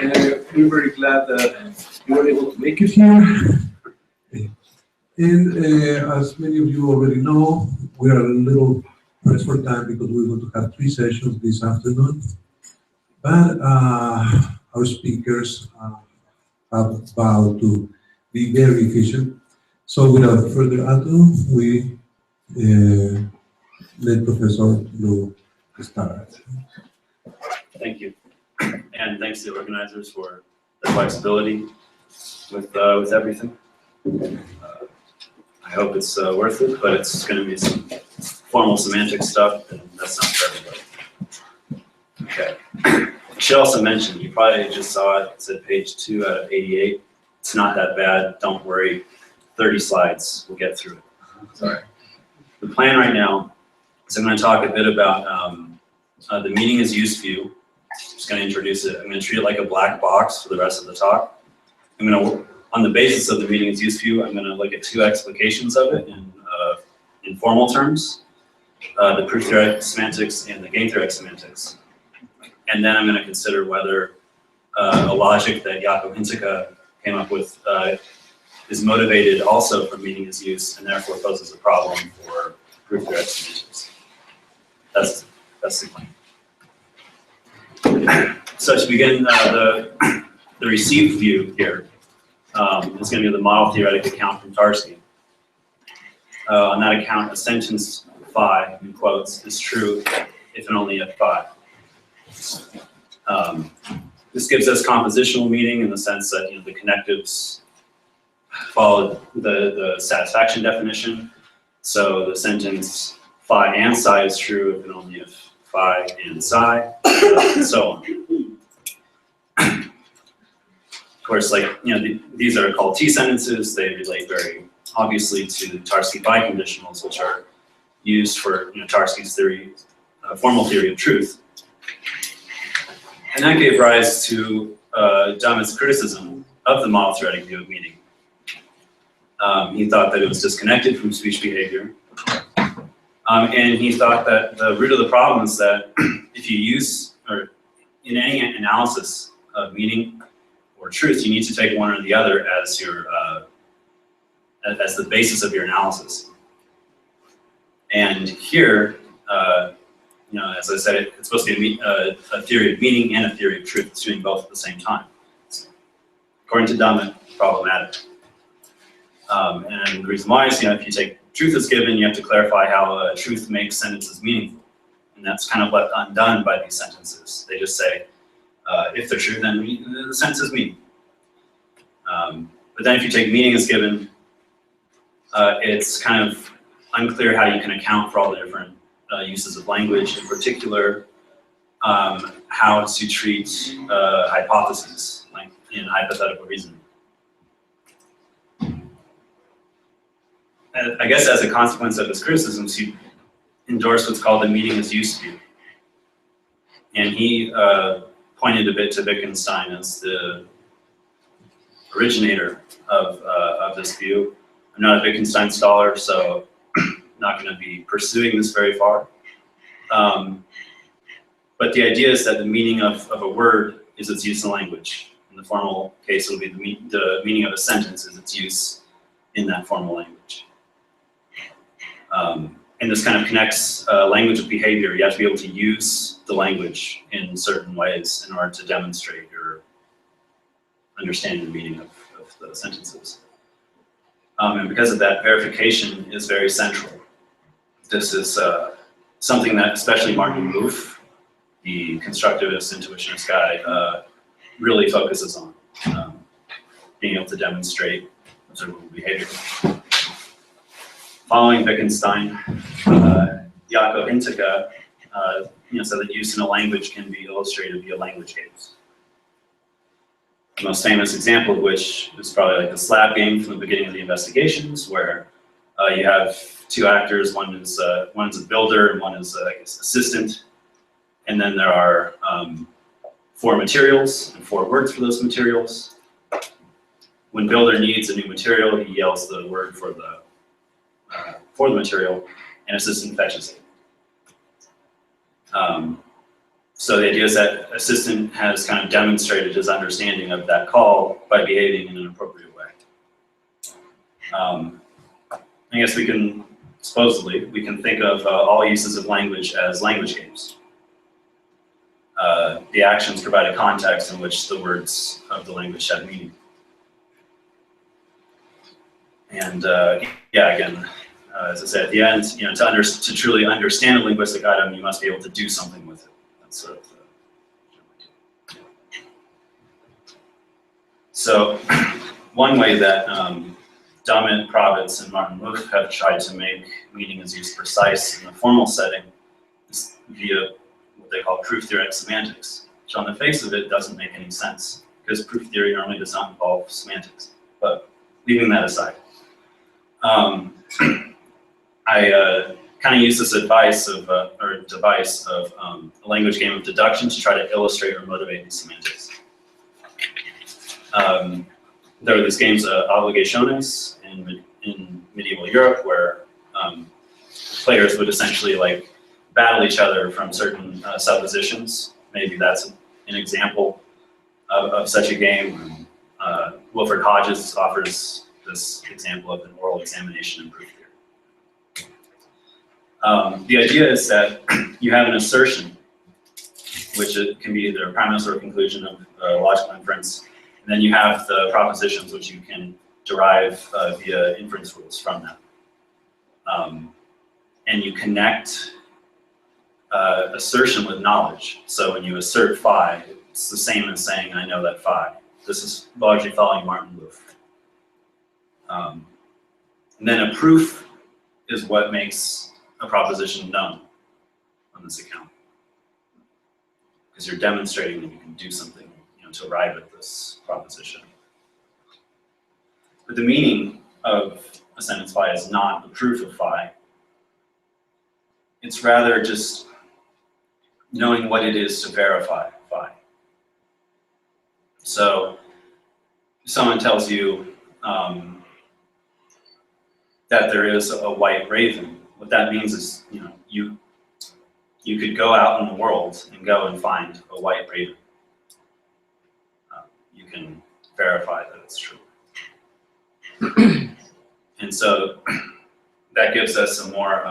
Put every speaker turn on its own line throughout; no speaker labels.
We're very glad that you were able to make it here. And as many of you already know, we are a little pressed for time because we're going to have 3 sessions this afternoon. But our speakers have vowed to be very efficient. So without further ado, we let Professor Lu start.
Thank you. And thanks to the organizers for their flexibility with everything. I hope it's worth it, but it's going to be some formal semantic stuff, and that's not for everybody. Okay. I should also mention, you probably just saw it, it said page 2 out of 88. It's not that bad, don't worry. 30 slides, we'll get through it. Sorry. The plan right now is I'm going to talk a bit about the meaning is use view. I'm just going to introduce it. I'm going to treat it like a black box for the rest of the talk. I'm going to, on the basis of the meaning is use view, I'm going to look at 2 explications of it in formal terms, the proof theoretic semantics and the game theoretic semantics. And then I'm going to consider whether a logic that Jaakko Hintikka came up with is motivated also from meaning is use and therefore poses a problem for proof theoretic semantics. That's the plan. So to begin, the received view here is going to be the model theoretic account from Tarski. On that account, a sentence phi, in quotes, is true if and only if phi. This gives us compositional meaning in the sense that the connectives follow the satisfaction definition. So the sentence phi and psi is true if and only if phi and psi, and so on. Of course, these are called T sentences. They relate very obviously to Tarski biconditionals, which are used for Tarski's theory, formal theory of truth. And that gave rise to Dummett's criticism of the model theoretic view of meaning. He thought that it was disconnected from speech behavior. And he thought that the root of the problem is that if you use, or in any analysis of meaning or truth, you need to take one or the other as your, as the basis of your analysis. And here, as I said, it's supposed to be a theory of meaning and a theory of truth. It's doing both at the same time. According to Dummett, problematic. And the reason why is, if you take truth as given, you have to clarify how truth makes sentences meaningful. And that's kind of left undone by these sentences. They just say, if they're true, then the sentence is meaning. But then if you take meaning as given, it's kind of unclear how you can account for all the different uses of language, in particular, how to treat hypotheses, like in hypothetical reasoning. And I guess as a consequence of his criticisms, he endorsed what's called the meaning is use view. And he pointed a bit to Wittgenstein as the originator of this view. I'm not a Wittgenstein scholar, so I'm not going to be pursuing this very far. But the idea is that the meaning of a word is its use in language. In the formal case, it will be the meaning of a sentence is its use in that formal language. And this kind of connects language with behavior. You have to be able to use the language in certain ways in order to demonstrate your understanding the meaning of the sentences. And because of that, verification is very central. This is something that especially Martin Wolf, the constructivist intuitionist guy, really focuses on, being able to demonstrate observable behavior. Following Wittgenstein, Jaakko Hintikka said that use in a language can be illustrated via language games. The most famous example of which is probably like the slab game from the beginning of the investigations, where you have 2 actors. One is a builder and one is I guess assistant, and then there are 4 materials and 4 words for those materials. When builder needs a new material, he yells the word for the material, and assistant fetches it. So the idea is that assistant has kind of demonstrated his understanding of that call by behaving in an appropriate way. I guess we can, supposedly, we can think of all uses of language as language games. The actions provide a context in which the words of the language have meaning. And yeah, again, as I said at the end, to truly understand a linguistic item, you must be able to do something with it. That's sort of the So one way that Dummett, Province, and Martin Wolf have tried to make meaning as use precise in a formal setting is via what they call proof-theoretic semantics, which on the face of it doesn't make any sense, because proof theory normally does not involve semantics. But leaving that aside, I kind of use this device of a language game of deduction to try to illustrate or motivate these semantics. There are these games, obligaciones, in medieval Europe, where players would essentially like battle each other from certain suppositions. Maybe that's an example of such a game. Wilfred Hodges offers this example of an oral examination in proof theory. The idea is that you have an assertion, which it can be either a premise or a conclusion of logical inference, and then you have the propositions which you can derive via inference rules from them. And you connect assertion with knowledge. So when you assert phi, it's the same as saying, I know that phi. This is largely following Martin Wolf. And then a proof is what makes a proposition known on this account. Because you're demonstrating that you can do something, to arrive at this proposition. But the meaning of a sentence phi is not the proof of phi. It's rather just knowing what it is to verify phi. So if someone tells you that there is a white raven, what that means is, you could go out in the world and go and find a white raven. You can verify that it's true. And so that gives us a more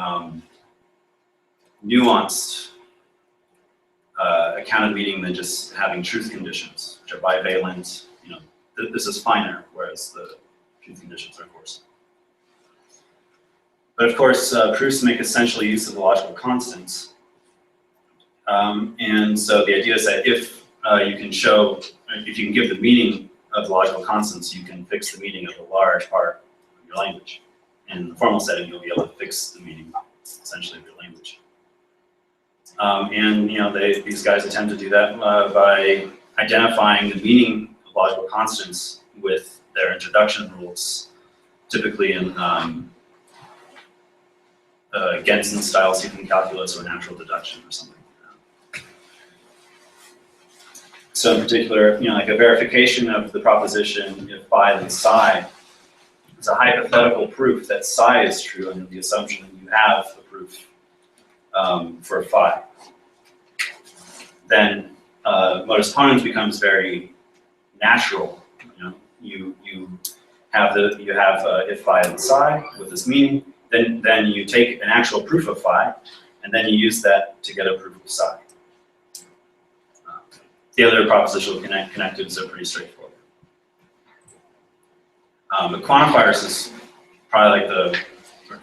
nuanced account of meaning than just having truth conditions, which are bivalent. This is finer, whereas the truth conditions are coarser. But of course, proofs make essential use of the logical constants. And so the idea is that if you can give the meaning of the logical constants, you can fix the meaning of a large part of your language. And in the formal setting, you'll be able to fix the meaning, essentially, of your language. And these guys attempt to do that by identifying the meaning of logical constants with their introduction rules, typically in Gensen-style sequence calculus or natural deduction or something. So in particular, like a verification of the proposition if phi then psi is a hypothetical proof that psi is true, and the assumption that you have a proof for phi. Then modus ponens becomes very natural. You have if phi then psi with this meaning. Then you take an actual proof of phi, and then you use that to get a proof of psi. The other propositional connectives are pretty straightforward. But quantifiers is probably like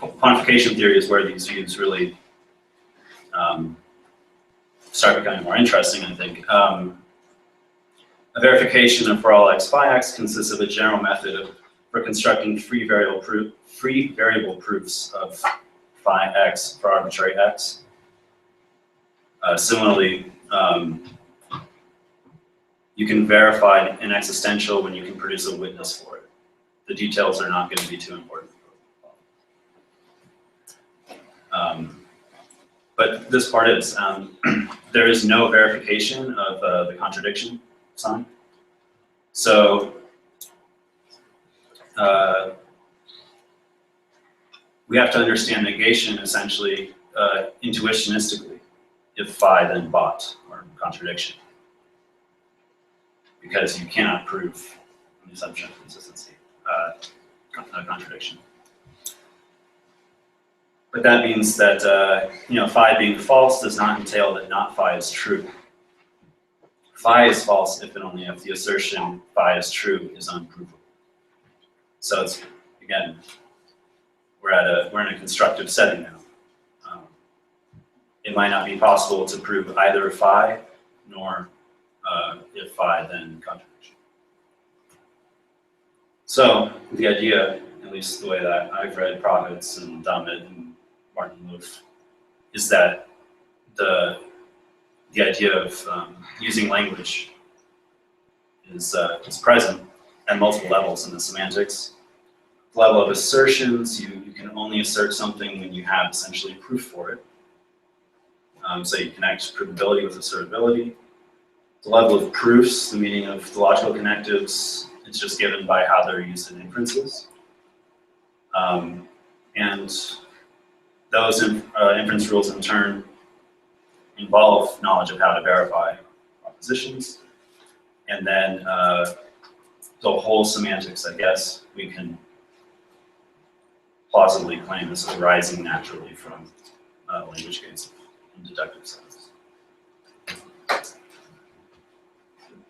quantification theory is where these views really start becoming more interesting, I think. A verification of for all x phi x consists of a general method for constructing free variable proofs of phi x for arbitrary x. Similarly, you can verify an existential when you can produce a witness for it. The details are not going to be too important. But this part is, there is no verification of the contradiction sign. So we have to understand negation essentially intuitionistically, if phi then bot, or or contradiction, because you cannot prove the assumption of consistency, contradiction. But that means that phi being false does not entail that not phi is true. Phi is false if and only if the assertion phi is true is unprovable. So it's, again, we're in a constructive setting now. It might not be possible to prove either phi, nor if phi, then contradiction. So the idea, at least the way that I've read Profits and Dummett and Martin Loof, is that the idea of using language is present at multiple levels in the semantics. The level of assertions, you can only assert something when you have essentially proof for it. So you connect provability with assertability. The level of proofs, the meaning of the logical connectives, it's just given by how they're used in inferences. And those inference rules in turn involve knowledge of how to verify propositions. And then the whole semantics, I guess, we can plausibly claim is arising naturally from language games and deductive science.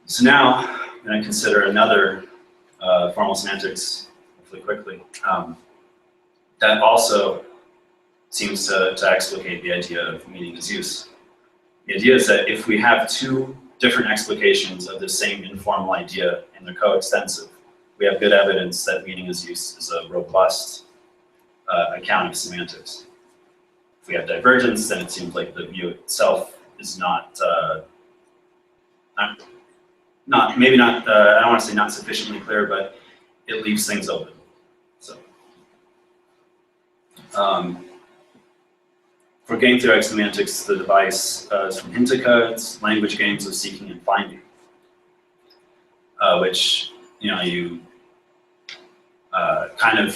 So now I'm going to consider another formal semantics, hopefully quickly, that also seems to explicate the idea of meaning as use. The idea is that if we have two different explications of the same informal idea and they're coextensive, we have good evidence that meaning as use is a robust account of semantics. If we have divergence, then it seems like the view itself is not maybe not, I don't want to say not sufficiently clear, but it leaves things open. So, for game theoretic semantics, the device is from Hintica. Language games of seeking and finding, which you kind of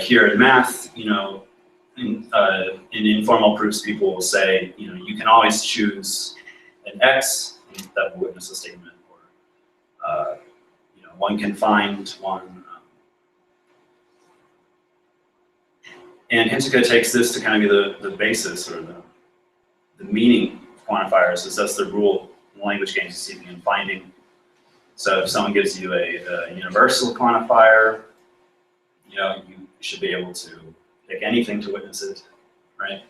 hear in math. In informal proofs, people will say, you can always choose an X that will witness a statement, or one can find one. And Hintica takes this to kind of be the basis, or the meaning of quantifiers, is that's the rule in language games of seeking and finding. So if someone gives you a universal quantifier, you should be able to pick anything to witness it, right?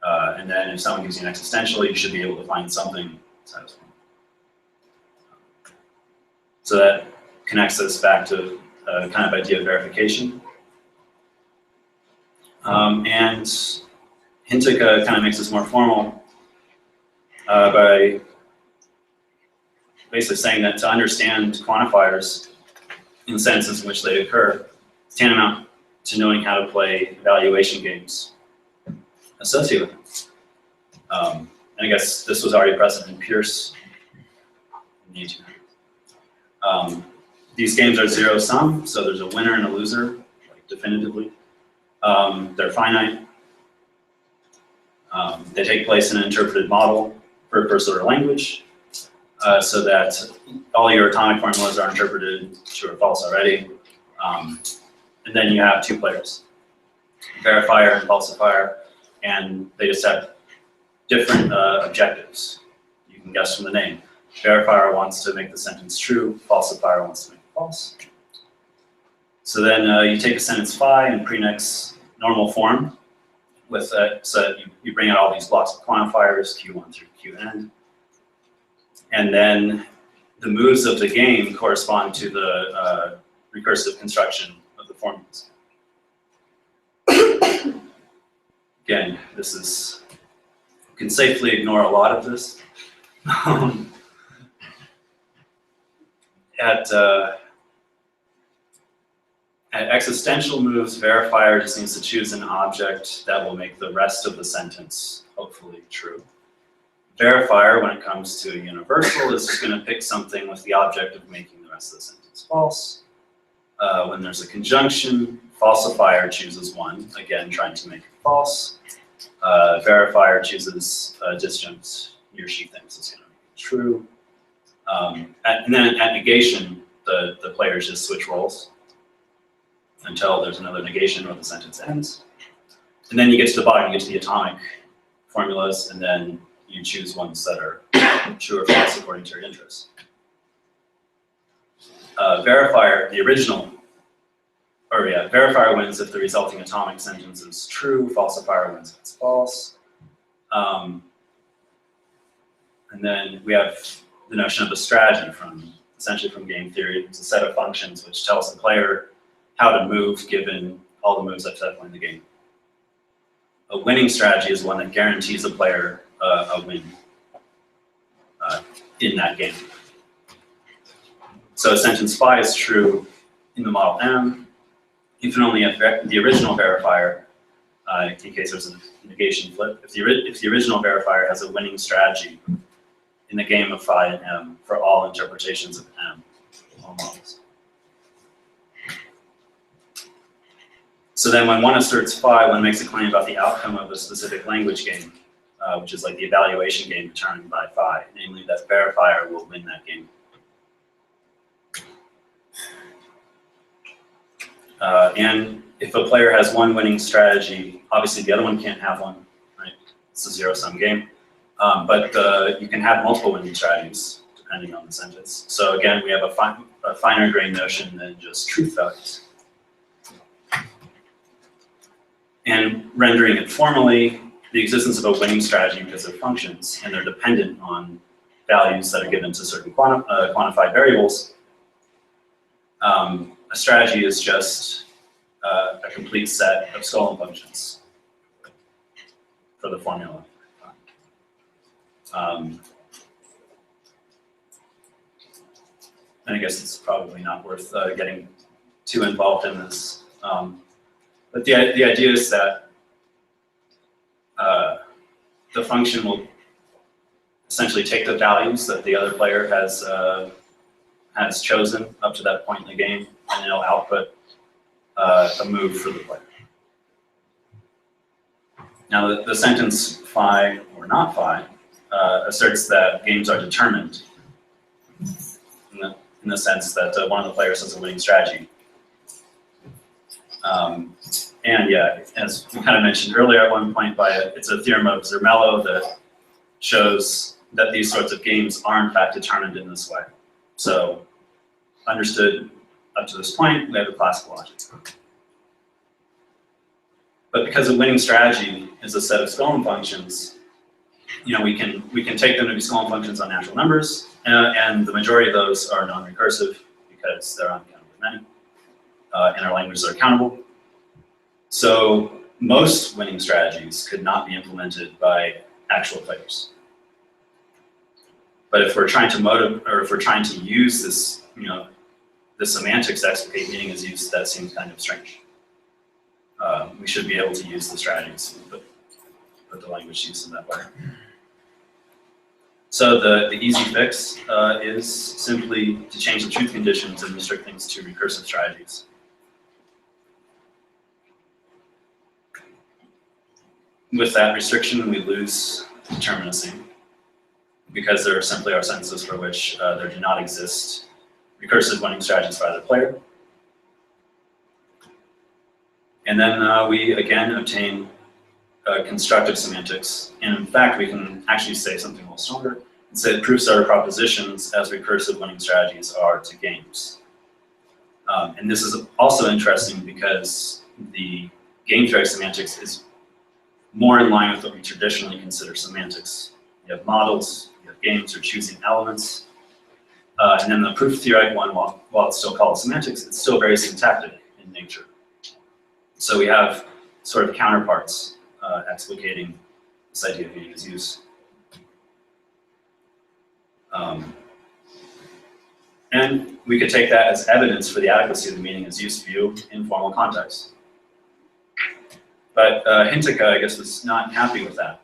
And then if someone gives you an existential, you should be able to find something satisfying. So that connects us back to a kind of idea of verification. And Hintica kind of makes this more formal by basically saying that to understand quantifiers in the senses in which they occur, it's tantamount to knowing how to play evaluation games associated with them. And I guess this was already present in Pierce in the 1800s. These games are zero-sum, so there's a winner and a loser, like definitively. They're finite. They take place in an interpreted model for a first-order language, so that all your atomic formulas are interpreted true or false already. And then you have two players, verifier and falsifier, and they just have different objectives. You can guess from the name. Verifier wants to make the sentence true, falsifier wants to make it false. So then you take a sentence phi and prenex normal form with so you bring out all these blocks of quantifiers, Q1 through Qn. And then the moves of the game correspond to the recursive construction of the formulas. Again, this is, you can safely ignore a lot of this. At existential moves, verifier just needs to choose an object that will make the rest of the sentence hopefully true. Verifier, when it comes to a universal, is just going to pick something with the object of making the rest of the sentence false. When there's a conjunction, falsifier chooses one, again trying to make it false. Verifier chooses a disjunct he or she thinks is going to be true. And then at negation, the players just switch roles until there's another negation or the sentence ends. And then you get to the bottom, you get to the atomic formulas, and then you choose ones that are true or false according to your interest. Verifier, the original, verifier wins if the resulting atomic sentence is true, falsifier wins if it's false. And then we have the notion of a strategy essentially from game theory. It's a set of functions which tells the player how to move given all the moves up to that point in the game. A winning strategy is one that guarantees a player a win in that game. So sentence phi is true in the model M if and only if the original verifier, in case there's a negation flip, if the original verifier has a winning strategy in the game of phi and M for all interpretations of M, all models. So then when one asserts phi, one makes a claim about the outcome of a specific language game, which is like the evaluation game determined by phi, namely that verifier will win that game. And if a player has one winning strategy, obviously the other one can't have one, right? It's a zero-sum game. But you can have multiple winning strategies depending on the sentence. So again, we have a finer grained notion than just truth values. And rendering it formally, the existence of a winning strategy because of functions, and they're dependent on values that are given to certain quantified variables. A strategy is just a complete set of Scullin functions for the formula. And I guess it's probably not worth getting too involved in this. But the idea is that the function will essentially take the values that the other player has chosen up to that point in the game, and it'll output a move for the player. Now the sentence phi or not phi asserts that games are determined in the sense that one of the players has a winning strategy. And yeah, as we kind of mentioned earlier at one point, it's a theorem of Zermelo that shows that these sorts of games are in fact determined in this way. So understood up to this point, we have the classical logic. But because a winning strategy is a set of Scullin functions, we can take them to be Scullin functions on natural numbers, and the majority of those are non-recursive because they're uncountable many, and our languages are countable. So most winning strategies could not be implemented by actual players. But if we're trying to use this, the semantics to explicate meaning is used, that seems kind of strange. We should be able to use the strategies, but put the language use in that way. So the easy fix is simply to change the truth conditions and restrict things to recursive strategies. With that restriction, we lose determinacy because there simply are sentences for which there do not exist recursive winning strategies for either player. And then we again obtain constructive semantics. And in fact, we can actually say something a little stronger and say that proofs are propositions as recursive winning strategies are to games. And this is also interesting because the game theory semantics is more in line with what we traditionally consider semantics. You have models, you have games, you're choosing elements. And then the proof theoretic one, while it's still called semantics, it's still very syntactic in nature. So we have sort of counterparts explicating this idea of meaning as use. And we could take that as evidence for the adequacy of the meaning as use view in formal context. But Hintika, I guess, was not happy with that.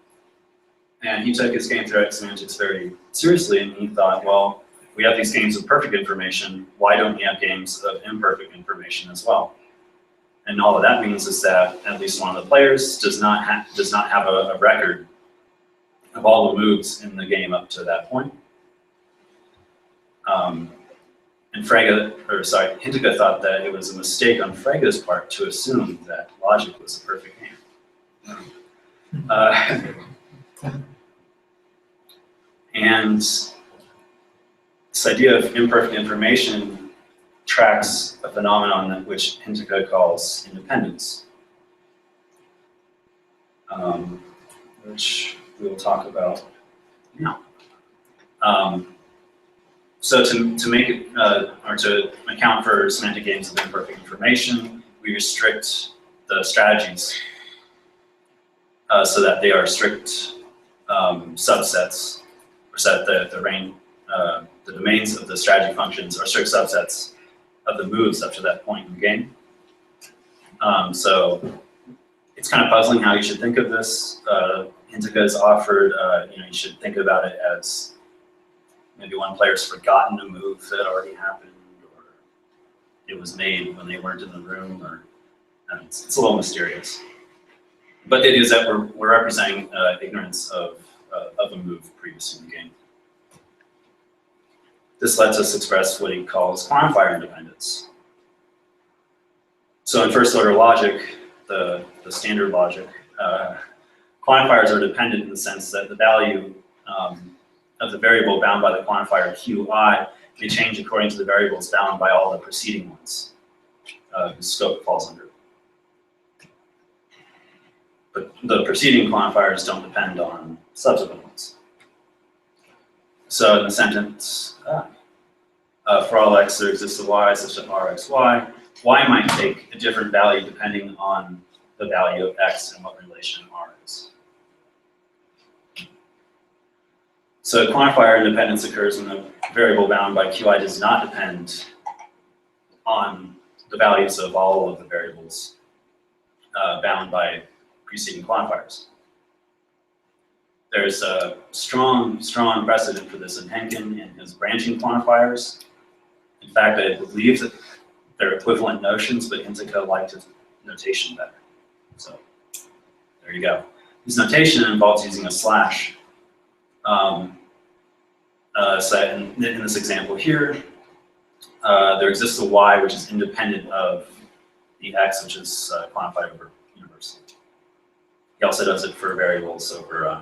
And he took his game theoretic semantics very seriously, and he thought, well, if we have these games of perfect information, why don't we have games of imperfect information as well? And all that means is that at least one of the players does not have a record of all the moves in the game up to that point. And Hintica thought that it was a mistake on Frege's part to assume that logic was a perfect game. And this idea of imperfect information tracks a phenomenon which Hintica calls independence, which we will talk about now. So to make it, or to account for semantic games of imperfect information, we restrict the strategies so that they are strict subsets, or so that the domains of the strategy functions are strict subsets of the moves up to that point in the game. So it's kind of puzzling how you should think of this. Hintica has offered, you should think about it as maybe one player's forgotten a move that already happened, or it was made when they weren't in the room, or it's a little mysterious. But the idea is that we're representing ignorance of a move previously in the game. This lets us express what he calls quantifier independence. So in first order logic, the standard logic, quantifiers are dependent in the sense that the value of the variable bound by the quantifier qi may change according to the variables bound by all the preceding ones whose scope falls under. But the preceding quantifiers don't depend on subsequent ones. So in the sentence, for all x there exists a y such that rxy, y might take a different value depending on the value of x and what relation r is. So quantifier independence occurs when the variable bound by qi does not depend on the values of all of the variables bound by preceding quantifiers. There's a strong precedent for this in Henkin in his branching quantifiers. In fact, I believe that they're equivalent notions, but Hintica liked his notation better. So there you go. His notation involves using a slash. So in this example here, there exists a y which is independent of the x, which is quantified over universally. He also does it for variables over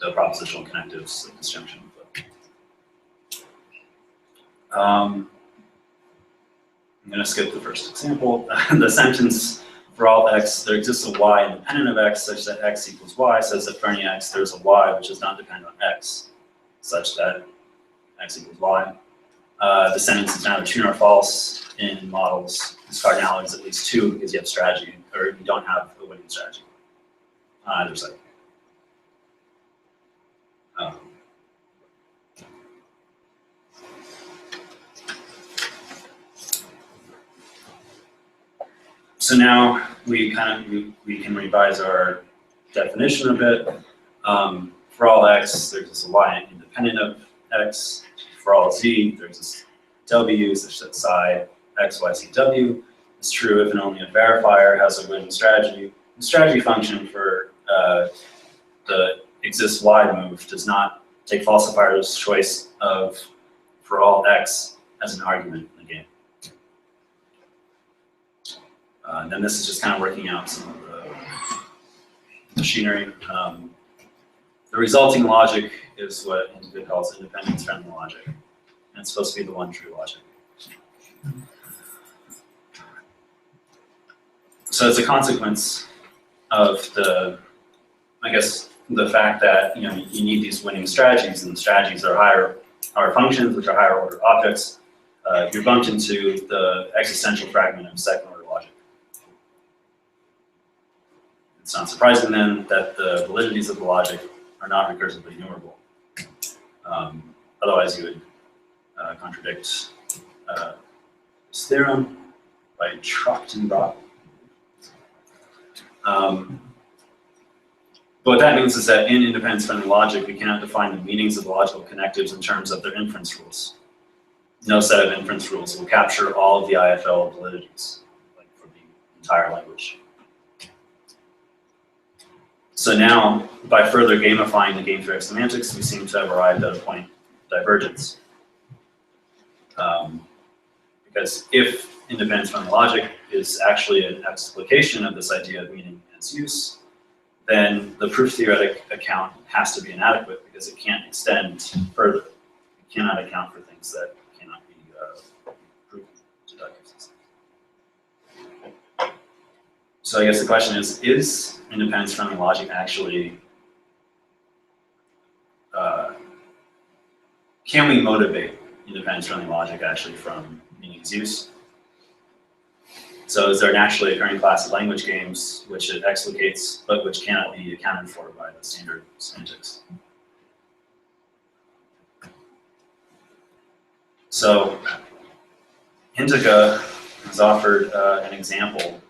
the propositional connectives of disjunction. I'm going to skip the first example. The sentence, for all x, there exists a y independent of x such that x equals y, says that for any x, there's a y which does not depend on x, such that x equals y. The sentence is neither true nor false in models whose cardinality is at least 2 because you have strategy, or you don't have a winning strategy on either side. So now we can revise our definition a bit. For all x, there's this y independent of x. For all z, there's this w such that psi x, y, z, w is true if and only a verifier has a winning strategy. The strategy function for the exists y move does not take falsifier's choice of for all x as an argument in the game. And then this is just kind of working out some of the machinery. The resulting logic is what Hintica calls independence-friendly logic. And it's supposed to be the one true logic. So as a consequence of the fact that you need these winning strategies, and the strategies are functions which are higher order objects, you're bumped into the existential fragment of second order logic. It's not surprising then that the validities of the logic are not recursively enumerable. Otherwise you would contradict this theorem by Trachtenbach. But what that means is that in independence-friendly logic, we cannot define the meanings of the logical connectives in terms of their inference rules. No set of inference rules will capture all of the IFL validities, like for the entire language. So now, by further gamifying the game theory of semantics, we seem to have arrived at a point of divergence. Because if independence from the logic is actually an explication of this idea of meaning as use, then the proof theoretic account has to be inadequate because it can't extend further. It cannot account for things that cannot be proven deductively. So I guess the question is independence from the logic actually, can we motivate independence from the logic actually from meaning as use? So is there an naturally occurring class of language games which it explicates, but which cannot be accounted for by the standard semantics? So Hintica has offered an example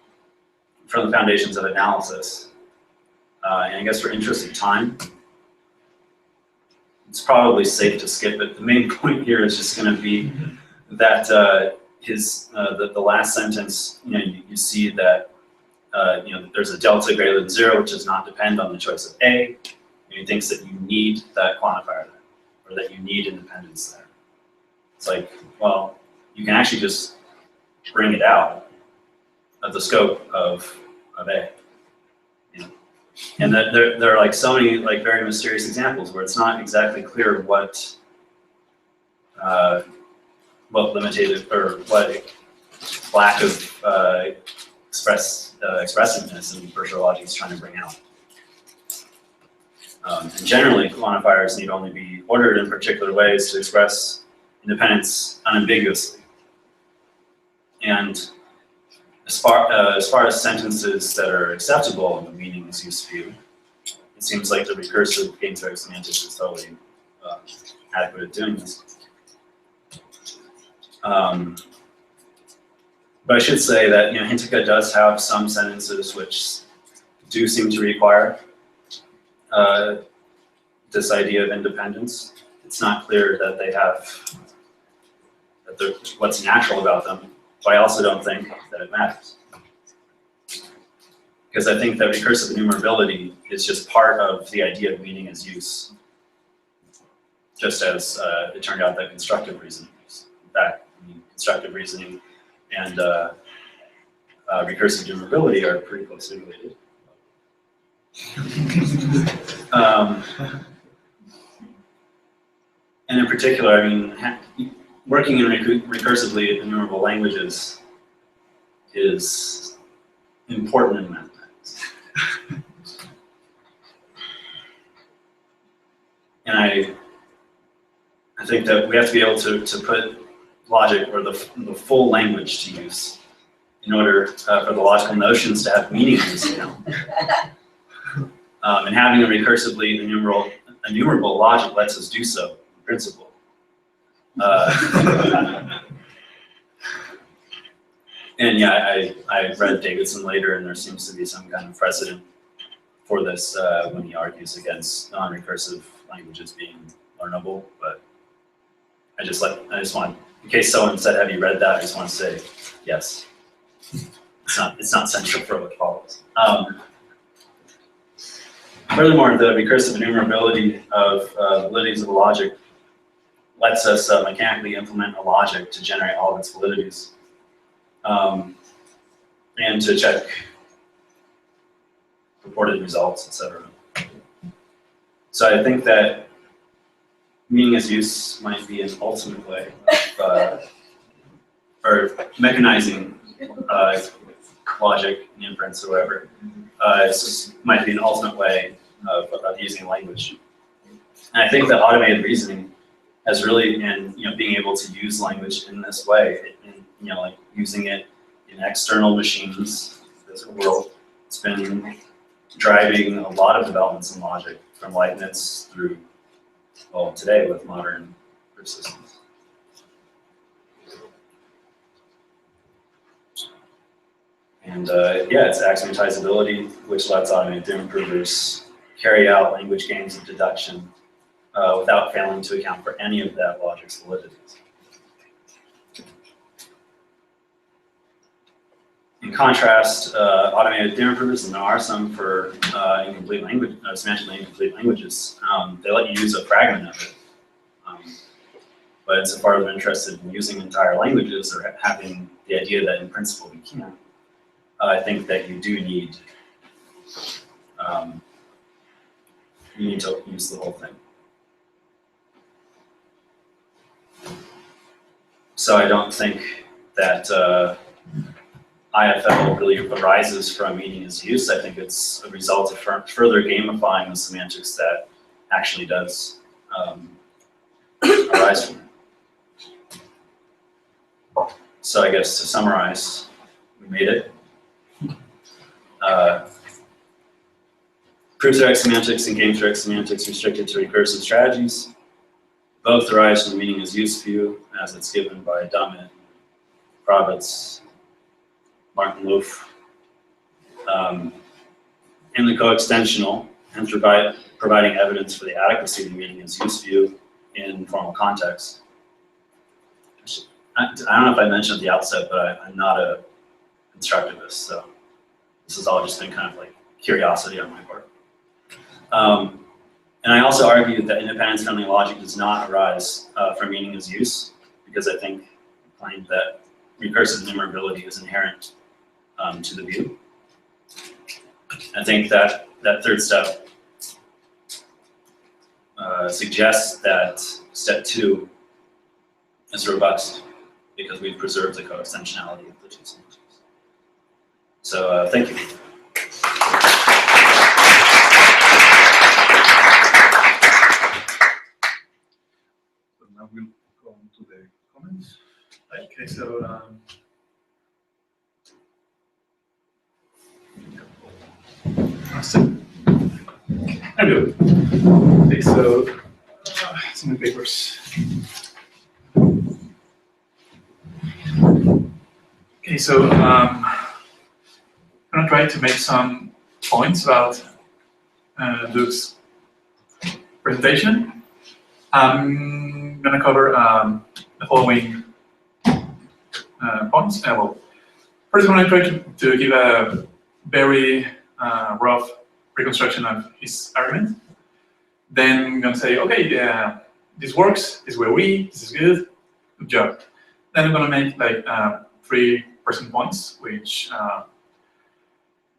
from the foundations of analysis. And I guess for interest of time, it's probably safe to skip it. The main point here is just going to be that the last sentence, you see that there's a delta greater than 0, which does not depend on the choice of A. And he thinks that you need that quantifier there, or that you need independence there. It's like, well, you can actually just bring it out of the scope of A. And that there are like so many like very mysterious examples where it's not exactly clear what limited or what lack of expressiveness in virtual logic is trying to bring out. And generally, quantifiers need only be ordered in particular ways to express independence unambiguously. And as far as sentences that are acceptable in the meaning as use view, it seems like the recursive game theory semantics is totally adequate at doing this. But I should say that Hintica does have some sentences which do seem to require this idea of independence. It's not clear that they have what's natural about them, but I also don't think that it matters. Because I think that recursive enumerability is just part of the idea of meaning as use, just as it turned out that constructive reasoning is. In fact, constructive reasoning and recursive enumerability are pretty closely related. And in particular, I mean, working in recursively enumerable languages is important in mathematics. And I think that we have to be able to put logic or the full language to use in order for the logical notions to have meaning in this account. And having a recursively enumerable logic lets us do so in principle. And yeah, I read Davidson later, and there seems to be some kind of precedent for this when he argues against non-recursive languages being learnable. But I just want, in case someone said, "Have you read that?" I just want to say, yes. It's not central for what follows. Furthermore, the recursive enumerability of validities of a logic lets us mechanically implement a logic to generate all of its validities and to check reported results, etc. So I think that meaning as use might be an ultimate way of, or mechanizing logic and inference or whatever. Might be an ultimate way of using language. And I think that automated reasoning has really, and being able to use language in this way, like using it in external machines, this world, it's been driving a lot of developments in logic from Leibniz through, well, today with modern proof systems. And yeah, it's axiomatizability, which lets automated theorem provers carry out language games of deduction without failing to account for any of that logic's validities. In contrast, automated theorem provers, and there are some for incomplete language, semantically incomplete languages. They let you use a fragment of it. But insofar as I'm interested in using entire languages or having the idea that in principle we can, I think that you do need to use the whole thing. So I don't think that IFL really arises from meaning as use. I think it's a result of further gamifying the semantics that actually does arise from it. So I guess to summarize, we made it. Proof-direct semantics and game-direct semantics restricted to recursive strategies. Both arise from the meaning as use view, as it's given by Dummett, Kravitz, Martin Loaf. In the coextensional, and providing evidence for the adequacy of the meaning as use view in formal context. I don't know if I mentioned at the outset, but I'm not a constructivist, so this has all just been kind of like curiosity on my part. And I also argued that independence-friendly logic does not arise from meaning as use, because I think I claimed that recursive enumerability is inherent to the view. I think that third step suggests that step 2 is robust, because we've preserved the coextensionality of the two semantics. So thank you.
So now we'll go on to the comments. Okay, so I'm good. Okay, so some of the papers. Okay, so I'm gonna try to make some points about Luke's presentation. I'm gonna cover the following points. Well, first I'm gonna try to give a very rough reconstruction of his argument. Then I'm gonna say, okay, yeah, this works, this is where this is good job. Then I'm gonna make like 3 person points, which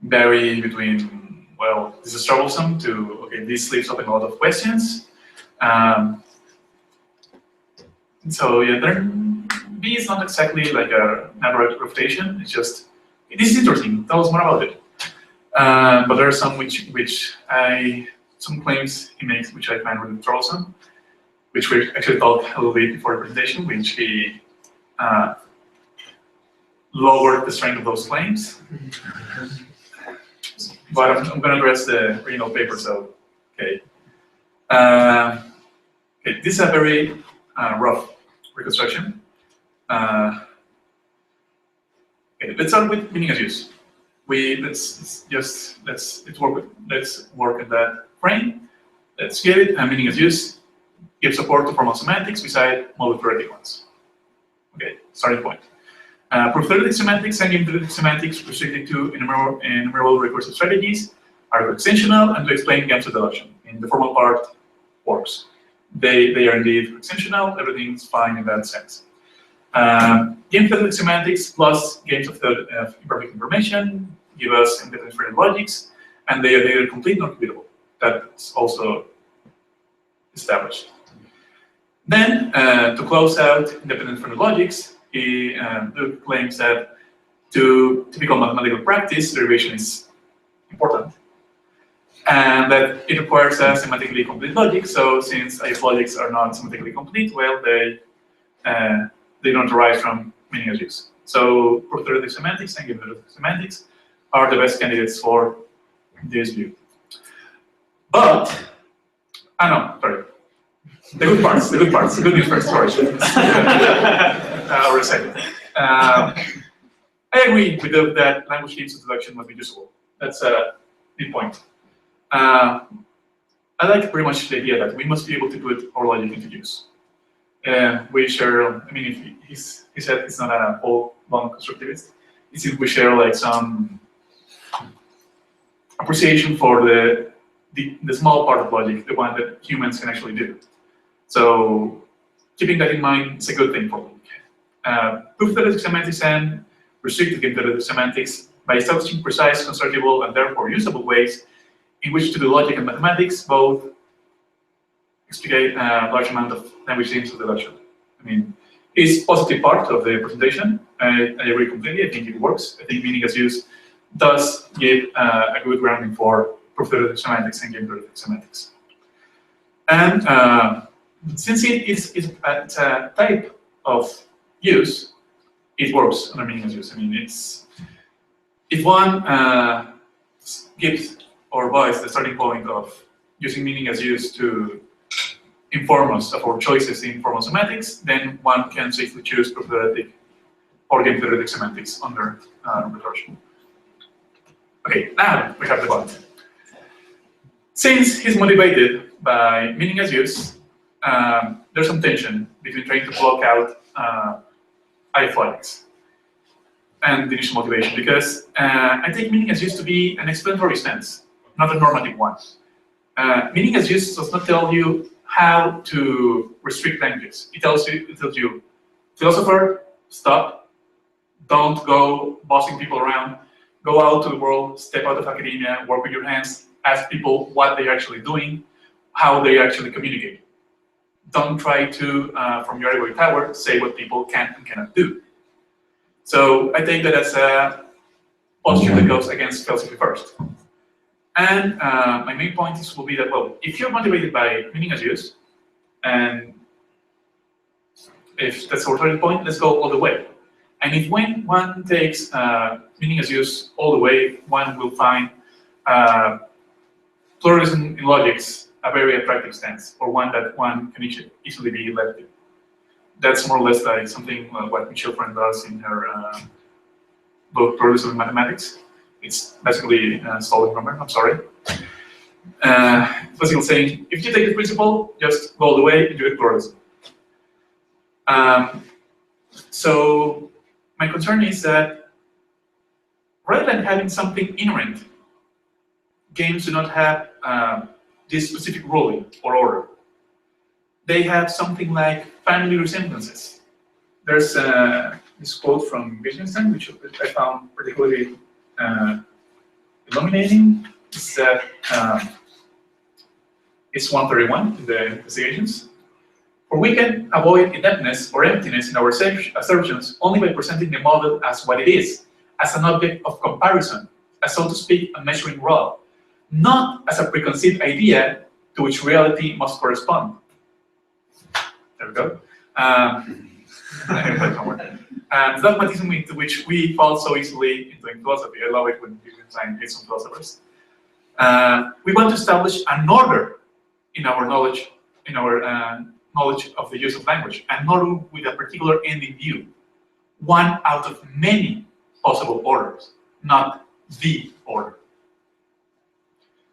vary between, well, this is troublesome to, okay, this leaves open a lot of questions. So yeah, B is not exactly like a natural refutation. It's just, this is interesting, tell us more about it. But there are some some claims he makes which I find really troublesome, which we actually talked a little bit before the presentation, which he lowered the strength of those claims. But I'm going to address the original paper, so, okay. Okay, this is a very rough reconstruction. Okay, let's start with meaning as use. Let's work in that frame. Let's give it a meaning as use. Give support to formal semantics beside model theoretic ones. Okay, starting point. Proof-theoretic semantics and game-theoretic semantics restricted to enumerable recursive strategies are extensional and to explain games of deduction. In the formal part works. They are indeed extensional. Everything's fine in that sense. Game-theoretic semantics plus games of imperfect information give us independent-friendly logics, and they are neither complete nor computable. That's also established. Then, to close out independent-friendly logics, he claims that to typical mathematical practice, derivation is important, and that it requires a semantically complete logic. So, since IIF logics are not semantically complete, well, they don't derive from meaning as use. So, proof-theoretic semantics and game-theoretic semantics are the best candidates for this view. But, sorry. The good parts, the good news first, sorry. Or a second. I agree with that language games introduction must be useful. That's a big point. I like pretty much the idea that we must be able to put our logic into use. We share, I mean, he said he's not a full-blown constructivist. it seems we share like some appreciation for the small part of logic, the one that humans can actually do. So keeping that in mind is a good thing for logic. Proof-theoretic semantics and restricted game-theoretic semantics by establishing precise, constructible, and therefore usable ways in which to do logic and mathematics both explicate a large amount of language themes of deduction. I mean, it's positive part of the presentation. I agree completely. I think it works. I think meaning as used does give a good grounding for proof-theoretic semantics and game-theoretic semantics. And since it's a type of use, it works under meaning as used. I mean, it's if one gives or buys the starting point of using meaning as used to inform us of our choices in formal semantics, then one can safely choose proof-theoretic or game-theoretic semantics under recursion. Okay, now we have the but. Since he's motivated by meaning as used, there's some tension between trying to block out IIF logics and the initial motivation, because I take meaning as used to be an explanatory stance, not a normative one. Meaning as used does not tell you how to restrict languages. It tells you, philosopher, stop, don't go bossing people around, go out to the world, step out of academia, work with your hands, ask people what they're actually doing, how they actually communicate. Don't try to, from your ivory tower, say what people can and cannot do. So I take that as a posture that goes against philosophy first. And my main point will be that, well, if you're motivated by meaning as used, and if that's our starting point, let's go all the way. And if when one takes meaning as used all the way, one will find pluralism in logics a very attractive stance, or one that one can easily be led to. That's more or less like something what Michelle Friend does in her book Pluralism in Mathematics. It's basically a solid grammar, I'm sorry. Basically saying, if you take the principle, just go all the way and you get pluralism. So my concern is that rather than having something inherent, games do not have this specific ruling or order. They have something like family resemblances. There's this quote from Wittgenstein, which I found particularly illuminating. It's that it's 131 in the investigations. For we can avoid ineptness or emptiness in our assertions only by presenting the model as what it is, as an object of comparison, as so to speak, a measuring rod, not as a preconceived idea to which reality must correspond. There we go. Dogmatism into which we fall so easily into in philosophy. I love it when Wittgenstein hits on philosophers. We want to establish an order in our knowledge, knowledge of the use of language, an order with a particular end in view, one out of many possible orders, not the order.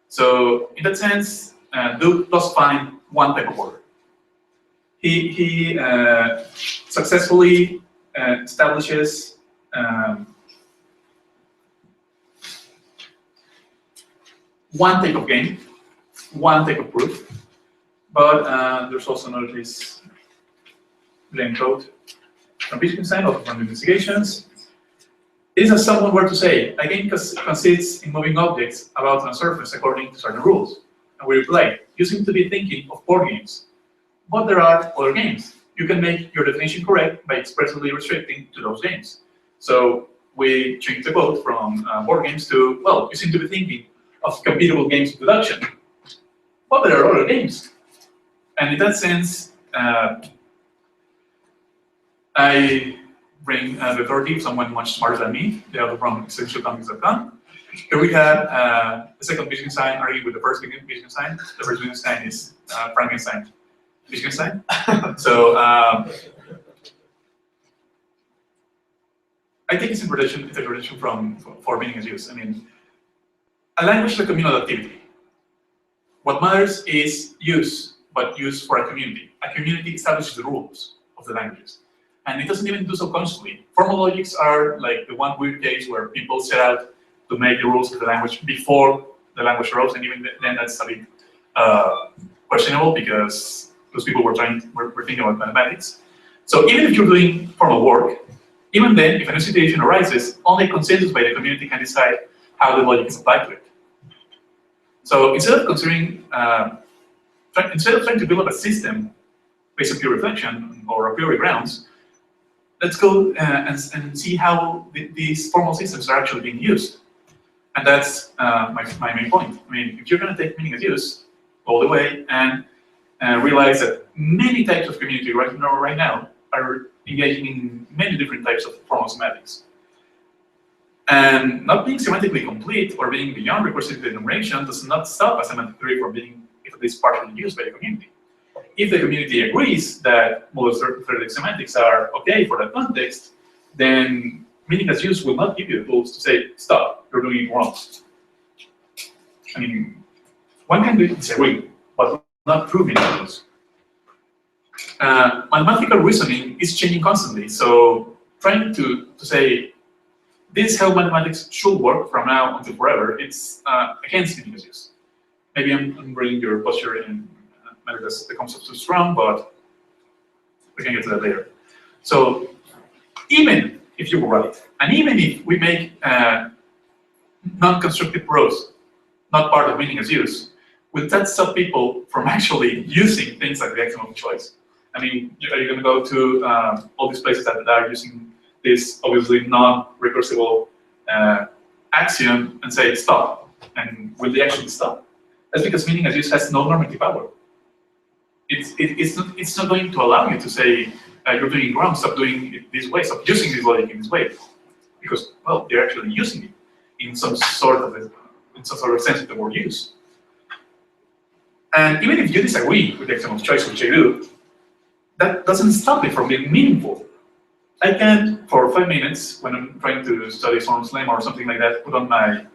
So in that sense, Duke does find one type of order. He successfully establishes one type of game, one type of proof, but there's also another piece, blame code from Wittgenstein, also from the investigations. It is as someone were to say, a game consists in moving objects about on a surface according to certain rules. And we reply, you seem to be thinking of board games. But there are other games. You can make your definition correct by expressly restricting to those games. So we change the quote from board games to, well, you seem to be thinking of computable games of deduction. But there are other games. And in that sense, I bring the authority of someone much smarter than me, the author from essentialcontext.com. Here we have the second Wittgenstein arguing with the first Wittgenstein. The first Wittgenstein is Frankenstein. Wittgenstein. So I think it's interpretation for meaning as used. I mean, a language is a communal activity. What matters is use, but use for a community. A community establishes the rules of the languages. And it doesn't even do so consciously. Formal logics are like the one weird case where people set out to make the rules of the language before the language arose, and even then that's a bit questionable because those people were thinking about mathematics. So even if you're doing formal work, even then, if a new situation arises, only consensus by the community can decide how the logic is applied to it. So instead of considering, instead of trying to build up a system based on pure reflection or a priori grounds, let's go and see how these formal systems are actually being used. And that's my main point. I mean, if you're going to take meaning as use all the way and realize that many types of community right now are engaging in many different types of formal semantics. And not being semantically complete or being beyond recursive enumeration does not stop a semantic theory from being at least partially used by the community. If the community agrees that multi-threaded semantics are okay for that context, then meaning as use will not give you the tools to say, stop, you're doing it wrong. I mean, one can disagree, but not prove meaning as use. Mathematical reasoning is changing constantly, so trying to say, this is how mathematics should work from now until forever, it's against meaning as use. Maybe I'm reading your posture and maybe the concept too strong, but we can get to that later. So even if you were right, and even if we make non-constructive prose not part of meaning as use, will that stop people from actually using things like the axiom of choice? I mean, are you going to go to all these places that are using this obviously non-recursable axiom and say stop? And will they actually stop? That's because meaning as use has no normative power. It's not going to allow you to say you're doing it wrong, stop doing it this way, stop using this logic in this way, because well, they're actually using it in some sort of sense of the word use. And even if you disagree with the axiom of choice, which I do, that doesn't stop it from being meaningful. I can, for 5 minutes, when I'm trying to study some slam or something like that, put on my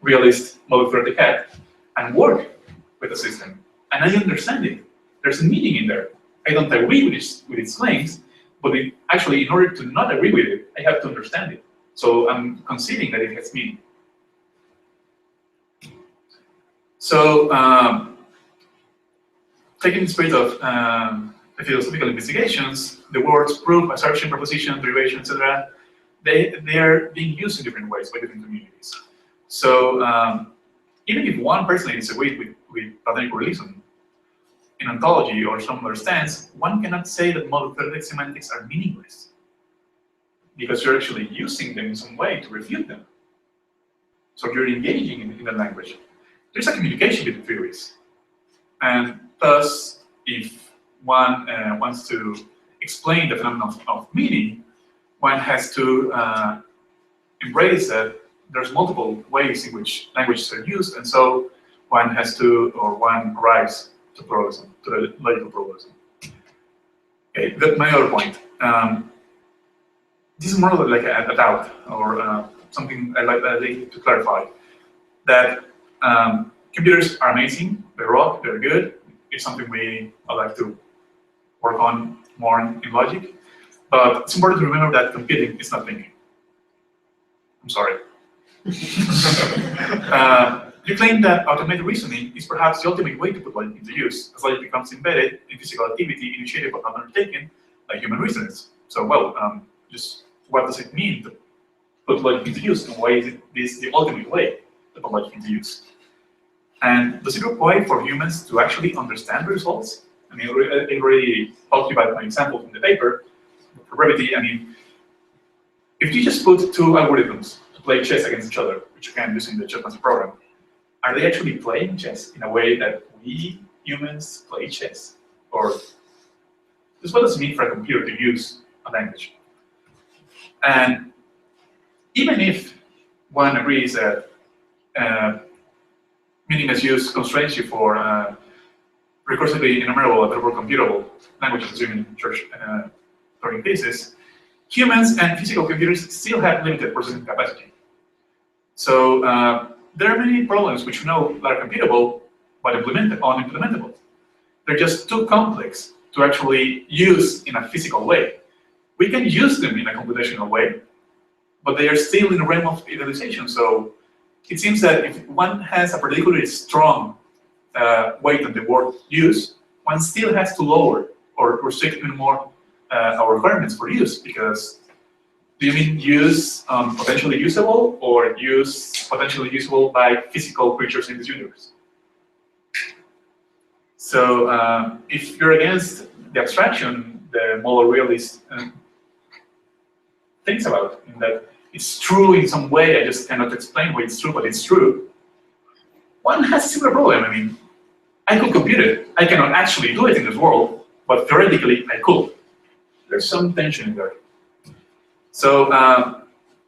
realist multi-threaded hat and work with the system. And I understand it. There's a meaning in there. I don't agree with its claims, but actually, in order to not agree with it, I have to understand it. So I'm conceding that it has meaning. So, taking the spirit of the philosophical investigations, the words proof, assertion, proposition, derivation, etc., they are being used in different ways by different communities. So even if one personally disagrees with Platonic realism, in ontology or some other stance, one cannot say that multi-threaded semantics are meaningless, because you're actually using them in some way to refute them. So you're engaging in the language. There's a communication between theories. And thus, if one wants to explain the phenomenon of meaning, one has to embrace that there's multiple ways in which languages are used, and so one has to, or one arrives to pluralism, to the logical pluralism. Okay, that's my other point. This is more like a doubt, or something I'd like to clarify, that computers are amazing, they're raw, they're good. It's something we would like to work on more in logic. But it's important to remember that computing is not thinking. I'm sorry. You claim that automated reasoning is perhaps the ultimate way to put logic into use, as logic becomes embedded in physical activity initiated but not undertaken by human reasoners. So, well, just what does it mean to put logic into use, and why is this the ultimate way to put logic into use? And does it require for humans to actually understand the results? I mean, I already talked about my example from the paper. For brevity, I mean, if you just put two algorithms to play chess against each other, which you can use in the chessmaster program, are they actually playing chess in a way that we humans play chess? Or this what does it mean for a computer to use a language? And even if one agrees that meaning as use constrains you for recursively enumerable and therefore computable languages, assuming church Turing thesis, humans and physical computers still have limited processing capacity. So there are many problems which we know that are computable, but unimplementable. They're just too complex to actually use in a physical way. We can use them in a computational way, but they are still in the realm of idealization. So it seems that if one has a particularly strong weight on the word use, one still has to lower or restrict even more our requirements for use, because do you mean use potentially usable, or use potentially usable by physical creatures in this universe? So if you're against the abstraction, the model realist thinks about in that it's true in some way, I just cannot explain why it's true, but it's true. One has a similar problem. I mean, I could compute it. I cannot actually do it in this world, but theoretically I could. There's some tension in there. So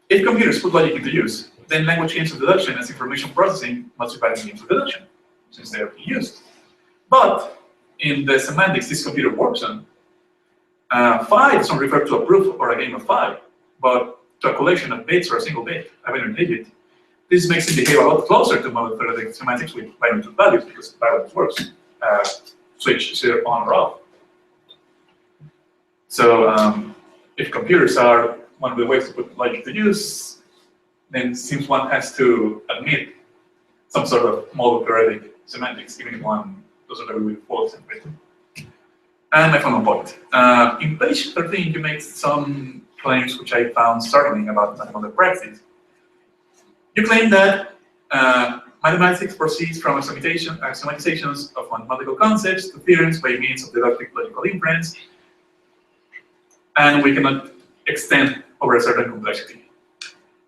if computers put logic into use, then language games of deduction as information processing must be valid games of deduction, since they are being used. But in the semantics this computer works on, phi doesn't refer to a proof or a game of phi, but to a collection of bits or a single bit, a binary digit. This makes it behave a lot closer to model theoretic semantics with binary values, because binary works. Switch 0 on or off. So if computers are one of the ways to put logic to use, then it seems one has to admit some sort of model theoretic semantics, even if one doesn't agree with faults and everything. And my final point. In page 13, you make some claims which I found startling about mathematical practice. You claim that mathematics proceeds from axiomatization of mathematical concepts to theorems by means of deductive logical inference, and we cannot extend over a certain complexity.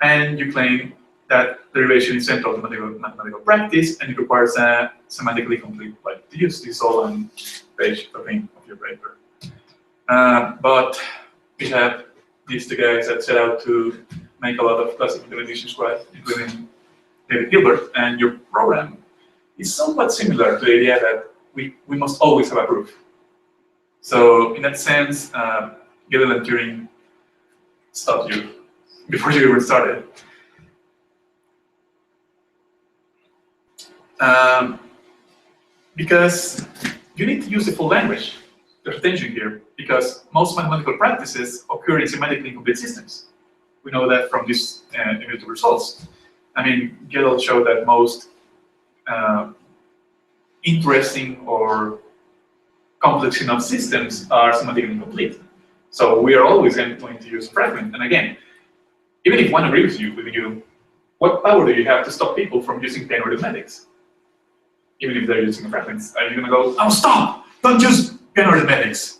And you claim that derivation is central to mathematical practice, and it requires a semantically complete logic to use. This is all on page 13 of your paper. But we have these two guys that set out to make a lot of classical implementations right, including David Gilbert, and your program is somewhat similar to the idea that we must always have a proof. So in that sense, Gödel and Turing stopped you before you even started. Because you need to use the full language. There's a tension here, because most mathematical practices occur in semantically incomplete systems. We know that from these immutable results. I mean, Gödel showed that most interesting or complex enough systems are semantically incomplete. So we are always going to use fragment. And again, even if one agrees with you, what power do you have to stop people from using plain arithmetics? Even if they're using fragments, are you going to go, oh, stop! Don't use plain arithmetics.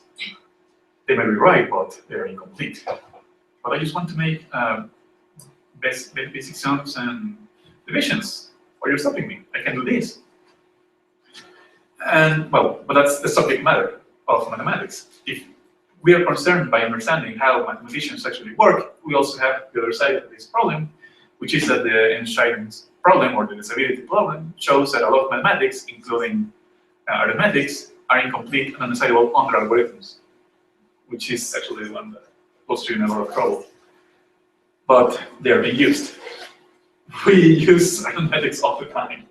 They may be right, but they're incomplete. But I just want to make basic sums and divisions. Or you're stopping me. I can do this. And, well, but that's the subject matter of mathematics. If we are concerned by understanding how mathematicians actually work, we also have the other side of this problem, which is that the Einstein's problem, or the disability problem, shows that a lot of mathematics, including arithmetics, are incomplete and undecidable under algorithms, which is actually the one that puts you in a lot of trouble. But they are being used. We use arithmetics all the time.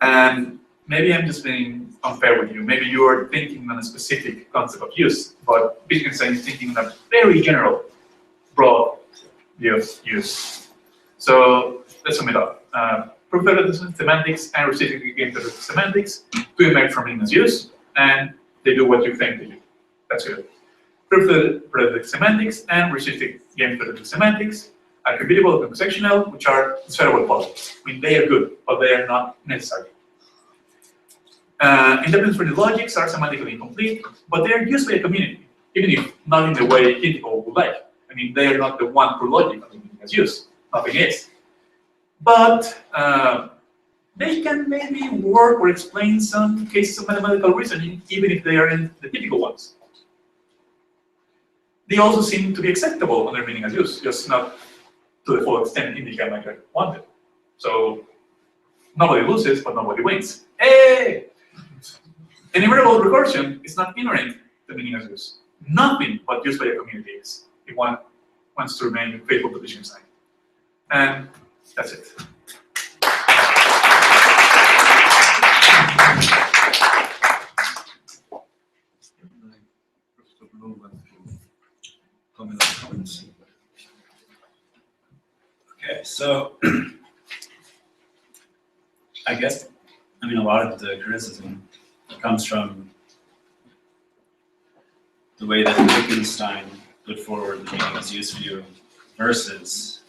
And maybe I'm just being unfair with you. Maybe you're thinking on a specific concept of use, but Wittgenstein is thinking on a very general, broad view of use. So let's sum it up. Proof theoretic semantics and restricted game theoretic semantics do emerge from meaningless use, and they do what you think they do. That's good. Proof theoretic semantics and restricted game theoretic semantics are computable and transactional, which are spherical polyms. I mean, they are good, but they are not necessary. Independent free logics are semantically incomplete, but they are used by a community, even if not in the way critical would like. I mean, they are not the one true logic that has used. Nothing is. But they can maybe work or explain some cases of mathematical reasoning, even if they aren't the typical ones. They also seem to be acceptable under meaning as use, just not to the full extent Indica might have wanted. So nobody loses, but nobody wins. Hey! Enumerable recursion is not inherent to meaning as use. Nothing but used by a community is, if one wants to remain faithful to Wittgenstein. And that's it.
Okay, so I guess, I mean, a lot of the criticism comes from the way that Wittgenstein put forward the meaning as use view versus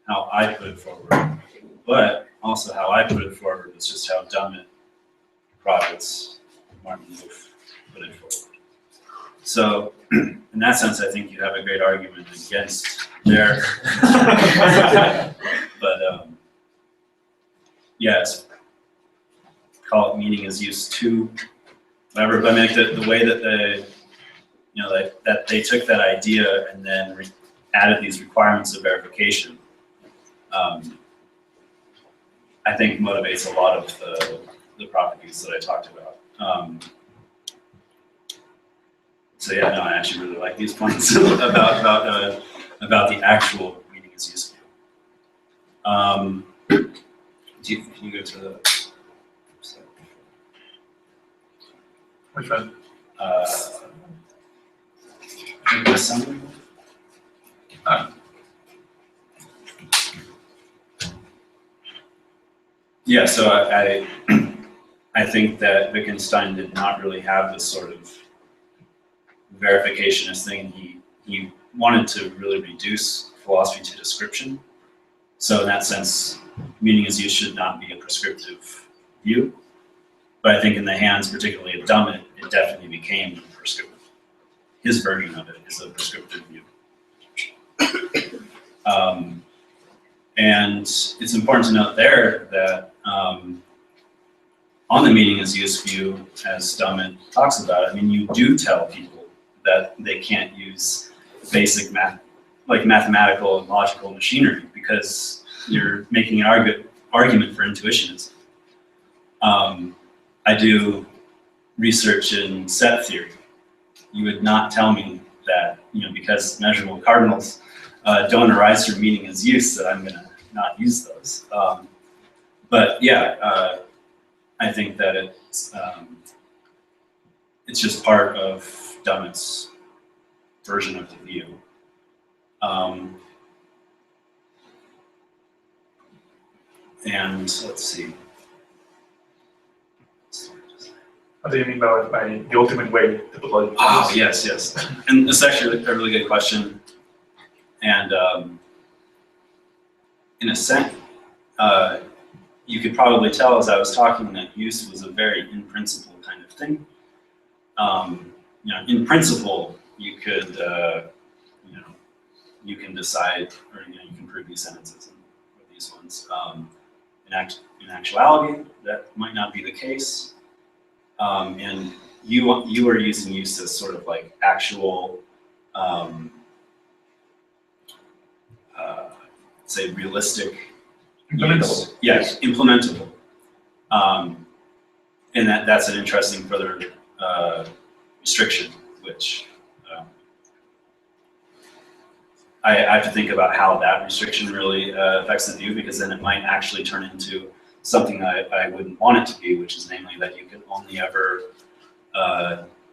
how I put it forward. But also how I put it forward is just how Dummett, Profits, Martin Wolf put it forward. So in that sense, I think you have a great argument against their, but yes, call it meaning as use to, whatever, but I mean, the way that they, you know, that they took that idea and then added these requirements of verification, I think motivates a lot of the properties that I talked about. So yeah, no, I actually really like these points about the actual meaning as use view. Can you go to the
Which one?
I think this summary. Yeah, so I think that Wittgenstein did not really have this sort of verificationist thing. He wanted to really reduce philosophy to description. So in that sense, meaning as use should not be a prescriptive view. But I think in the hands, particularly of Dummett, it definitely became prescriptive. His version of it is a prescriptive view. And it's important to note there that on the meaning as use view, as Dummett talks about, I mean, you do tell people that they can't use basic math, like mathematical and logical machinery, because you're making an argument for intuitionism. I do research in set theory. You would not tell me that, you know, because measurable cardinals don't arise from meaning as use, that I'm going to not use those. But yeah, I think that it's just part of Dummett's version of the view. And let's see.
What do you mean by the ultimate way to put logic?
Oh, yes. And it's actually a really good question. And in a sense, you could probably tell as I was talking that use was a very in principle kind of thing. You know, in principle, you could, you know, you can decide, or you know, you can prove these sentences or these ones. In actuality, that might not be the case. And you are using use as sort of like actual, say realistic.
Implementable.
Yes, implementable. And that's an interesting further restriction, which I have to think about how that restriction really affects the view, because then it might actually turn into something I wouldn't want it to be, which is namely that you can only ever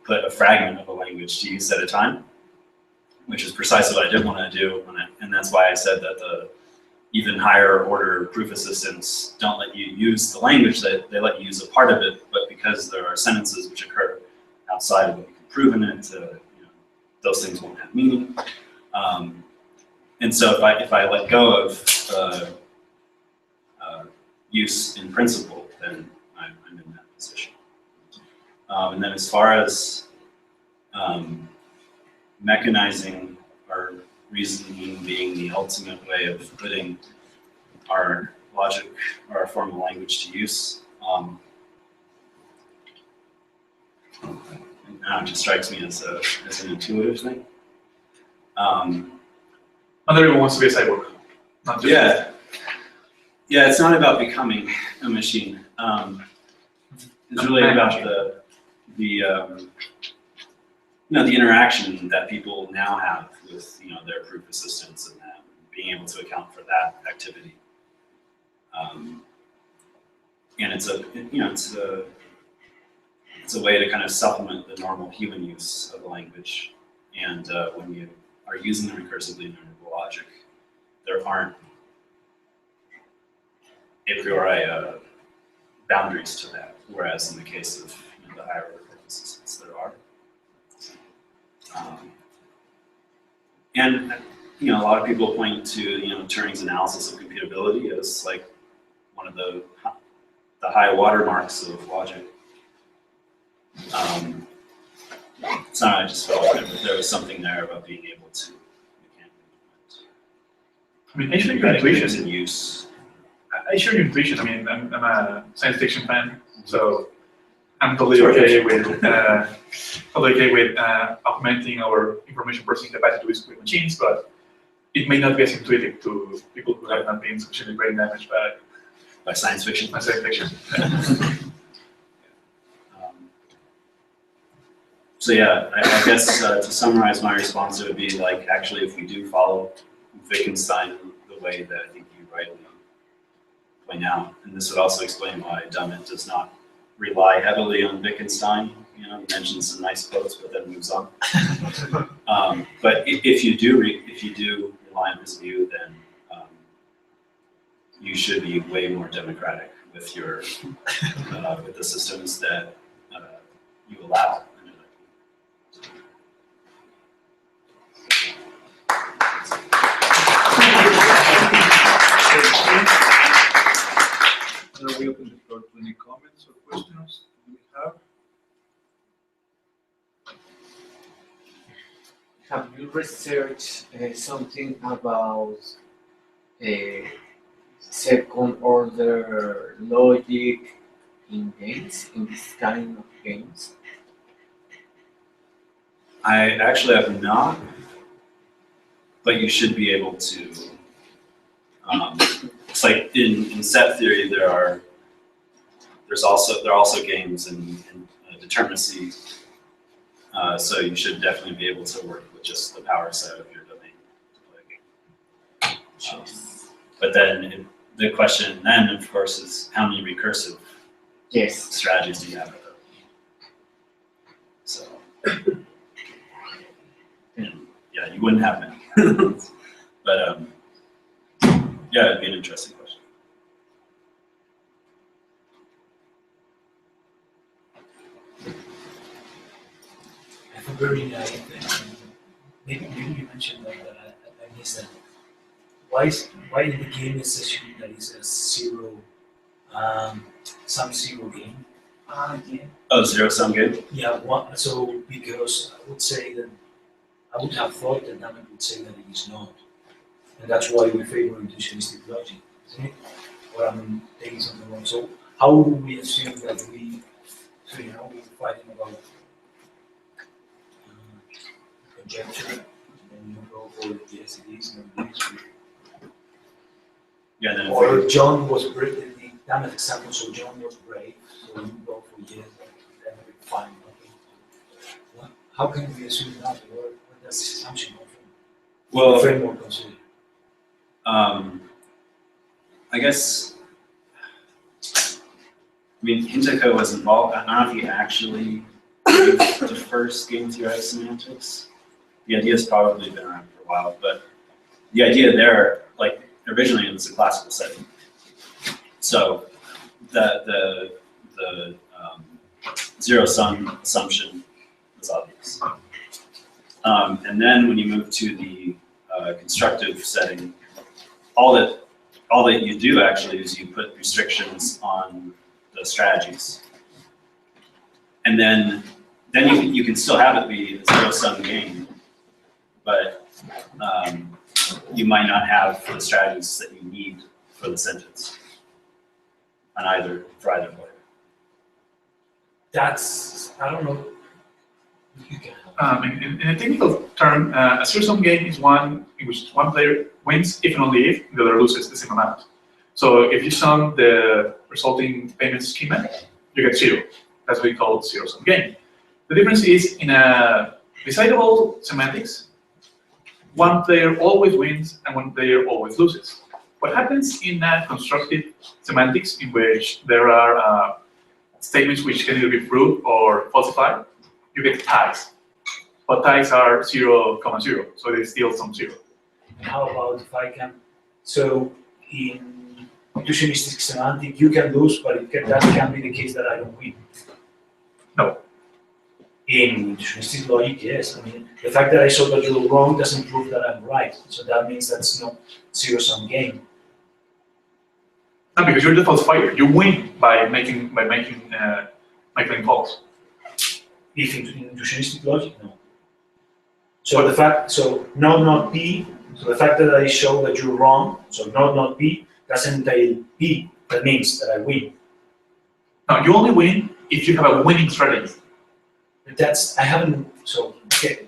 put a fragment of a language to use at a time, which is precisely what I didn't want to do. And that's why I said that the even higher order proof assistants don't let you use the language, they let you use a part of it, but because there are sentences which occur outside of what you can prove in it, you know, those things won't have meaning. And so if I let go of use in principle, then I'm in that position. And then as far as mechanizing or reasoning being the ultimate way of putting our logic or our formal language to use, now it just strikes me as an intuitive thing.
Not everyone wants to be a cyborg. Not just
Yeah, it's not about becoming a machine. It's really about the you know, the interaction that people now have with, you know, their proof assistants and being able to account for that activity. And it's a way to kind of supplement the normal human use of the language. And when you are using the recursively enumerable logic, there aren't a priori boundaries to that, whereas in the case of the higher order systems, there are. And a lot of people point to Turing's analysis of computability as like one of the high watermarks of logic. So I just felt like there was something there about being able to
I share your intuition.
In use.
I share your intuition. I mean, I'm a science fiction fan, so I'm totally okay with augmenting our information processing capacity with machines, but it may not be as intuitive to people who have not been sufficiently brain damaged
by science fiction.
By science fiction.
So yeah, I guess to summarize my response, it would be like, actually, if we do follow Wittgenstein the way that I think you rightly point out, and this would also explain why Dummett does not rely heavily on Wittgenstein. He mentions some nice quotes, but then moves on. But if you do rely on his view, then you should be way more democratic with your with the systems that you allow.
Now we open the floor to any comments or questions we have.
Have you researched something about second order logic in games, in this kind of games?
I actually have not, but you should be able to. It's like in set theory, there are also games in determinacy. So you should definitely be able to work with just the power set of your domain to play a game. But then the question then, of course, is how many recursive strategies do you have with them? So, yeah, you wouldn't have many. But yeah, it'd be an interesting question.
I have a very naive thing. Maybe you mentioned that, I missed that. Why in the game is assumed that it's a some zero game?
Oh, zero-sum game?
Yeah, so because I would say that, I would have thought that Dummett would say that it is not. And that's why we favor intuitionistic logic, isn't it? Or I'm taking something wrong. So how do we assume that we're fighting about conjecture, and you go for yes it is, no it is.
Yeah, then
Or John was brave, the Dummett example, so John was brave, so you go for yes, then we find okay. How can we assume that? Where does this assumption come from?
Well,
the framework considered.
I guess, Hintico was involved. I don't know if he actually did the first game theoretic semantics. The idea's probably been around for a while, but the idea there, like originally it was a classical setting. So the zero-sum assumption was obvious. And then when you move to the constructive setting, all that you do actually is you put restrictions on the strategies, and then you can still have it be a zero-sum game, but you might not have the strategies that you need for the sentence for either player.
That's, I don't know. You can
In a technical term, a zero-sum game is one in which one player wins if and only if the other loses the same amount. So if you sum the resulting payment schema, you get zero. That's what we call zero-sum game. The difference is in a decidable semantics, one player always wins and one player always loses. What happens in a constructive semantics in which there are statements which can either be proved or falsified, you get ties. but ties are 0,0, so they steal some 0.
And how about if I can, so in reductionistic semantic, you can lose, but that can be the case that I don't win.
No.
In reductionistic logic, yes. I mean, the fact that I saw that you're wrong doesn't prove that I'm right. So that means that's not zero-sum game.
No, because you're the falsifier. You win by making my claim false.
If in reductionistic logic, no. So the fact, so not P, so the fact that I show that you're wrong, so not P, doesn't entail P. That means that I win.
No, you only win if you have a winning strategy.
But that's, I haven't, so, okay,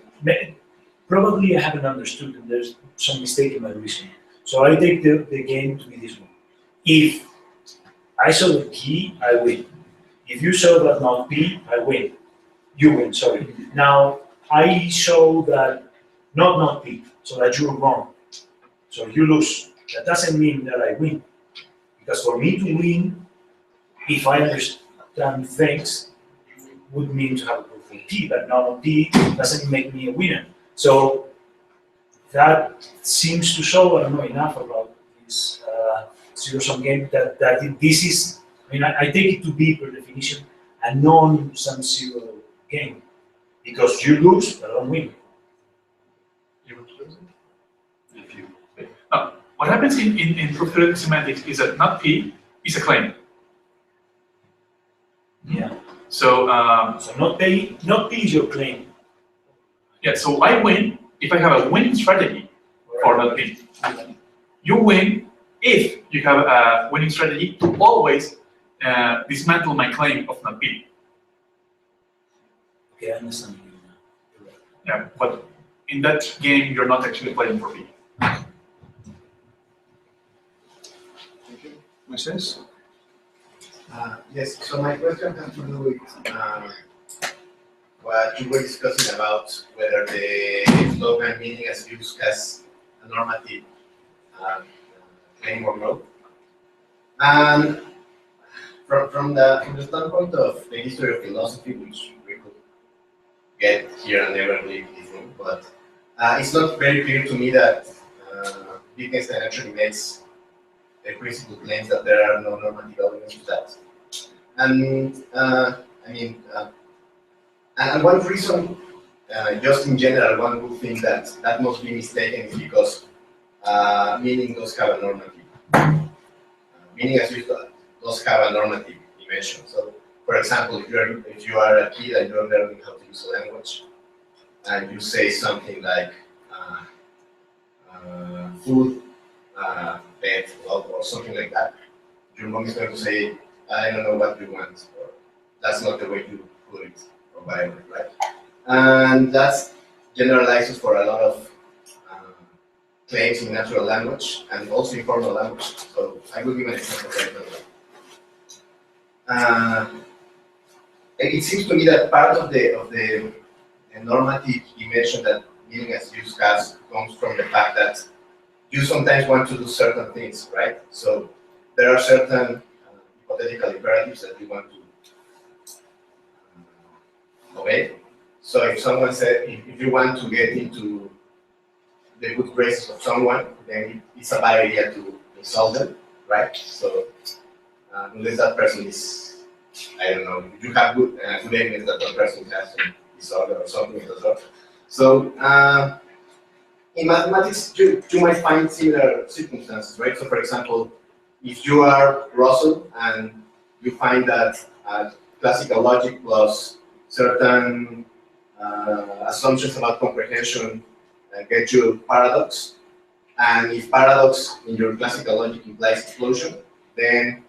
probably I haven't understood and there's some mistake in my reasoning. So I take the game to be this one. If I saw the P, I win. If you show that not P, I win. You win, sorry. Now, I show that not P, so that you're wrong. So you lose. That doesn't mean that I win. Because for me to win, if I understand things, would mean to have a proof of P, but not P doesn't make me a winner. So that seems to show, I don't know enough about this zero-sum game, that this is, I mean, I take it to be, per definition, a non-sum zero game. Because you lose, but I don't win.
You would lose it? If you. What happens in proof-theoretic semantics is that not P is a claim.
Yeah.
So,
So not P is your claim.
yeah, so I win if I have a winning strategy for not P. You win if you have a winning strategy to always dismantle my claim of not P.
Okay, I understand you now. You're right.
Yeah, but in that game, you're not actually playing for P.
Moises?
Yes, so my question has to do with what you were discussing about whether the slogan meaning as used has a normative claim or no. And from the standpoint of the history of philosophy, which we could get here and never leave this room, but it's not very clear to me that Wittgenstein actually makes the principle claims that there are no normative elements to that. And I mean, and one reason, just in general, one would think that that must be mistaken is because meaning does have a normative. Meaning as used does have a normative dimension. So, for example, if you are a kid and you're learning how to use a language, and you say something like food, pet, love, or something like that, your mom is going to say, I don't know what you want, or that's not the way to put it, or whatever, right? And that generalizes for a lot of claims in natural language and also in formal language. So I will give an example right now. It seems to me that part of the normative dimension that meaning as used has comes from the fact that you sometimes want to do certain things, right? So there are certain hypothetical imperatives that you want to obey. So if someone said, if you want to get into the good graces of someone, then it's a bad idea to insult them, right? So unless that person is, I don't know, if you have good evidence that that person has some disorder or something of the sort. So in mathematics, you might find similar circumstances, right? So for example, if you are Russell and you find that classical logic plus certain assumptions about comprehension get you paradox, and if paradox in your classical logic implies explosion, then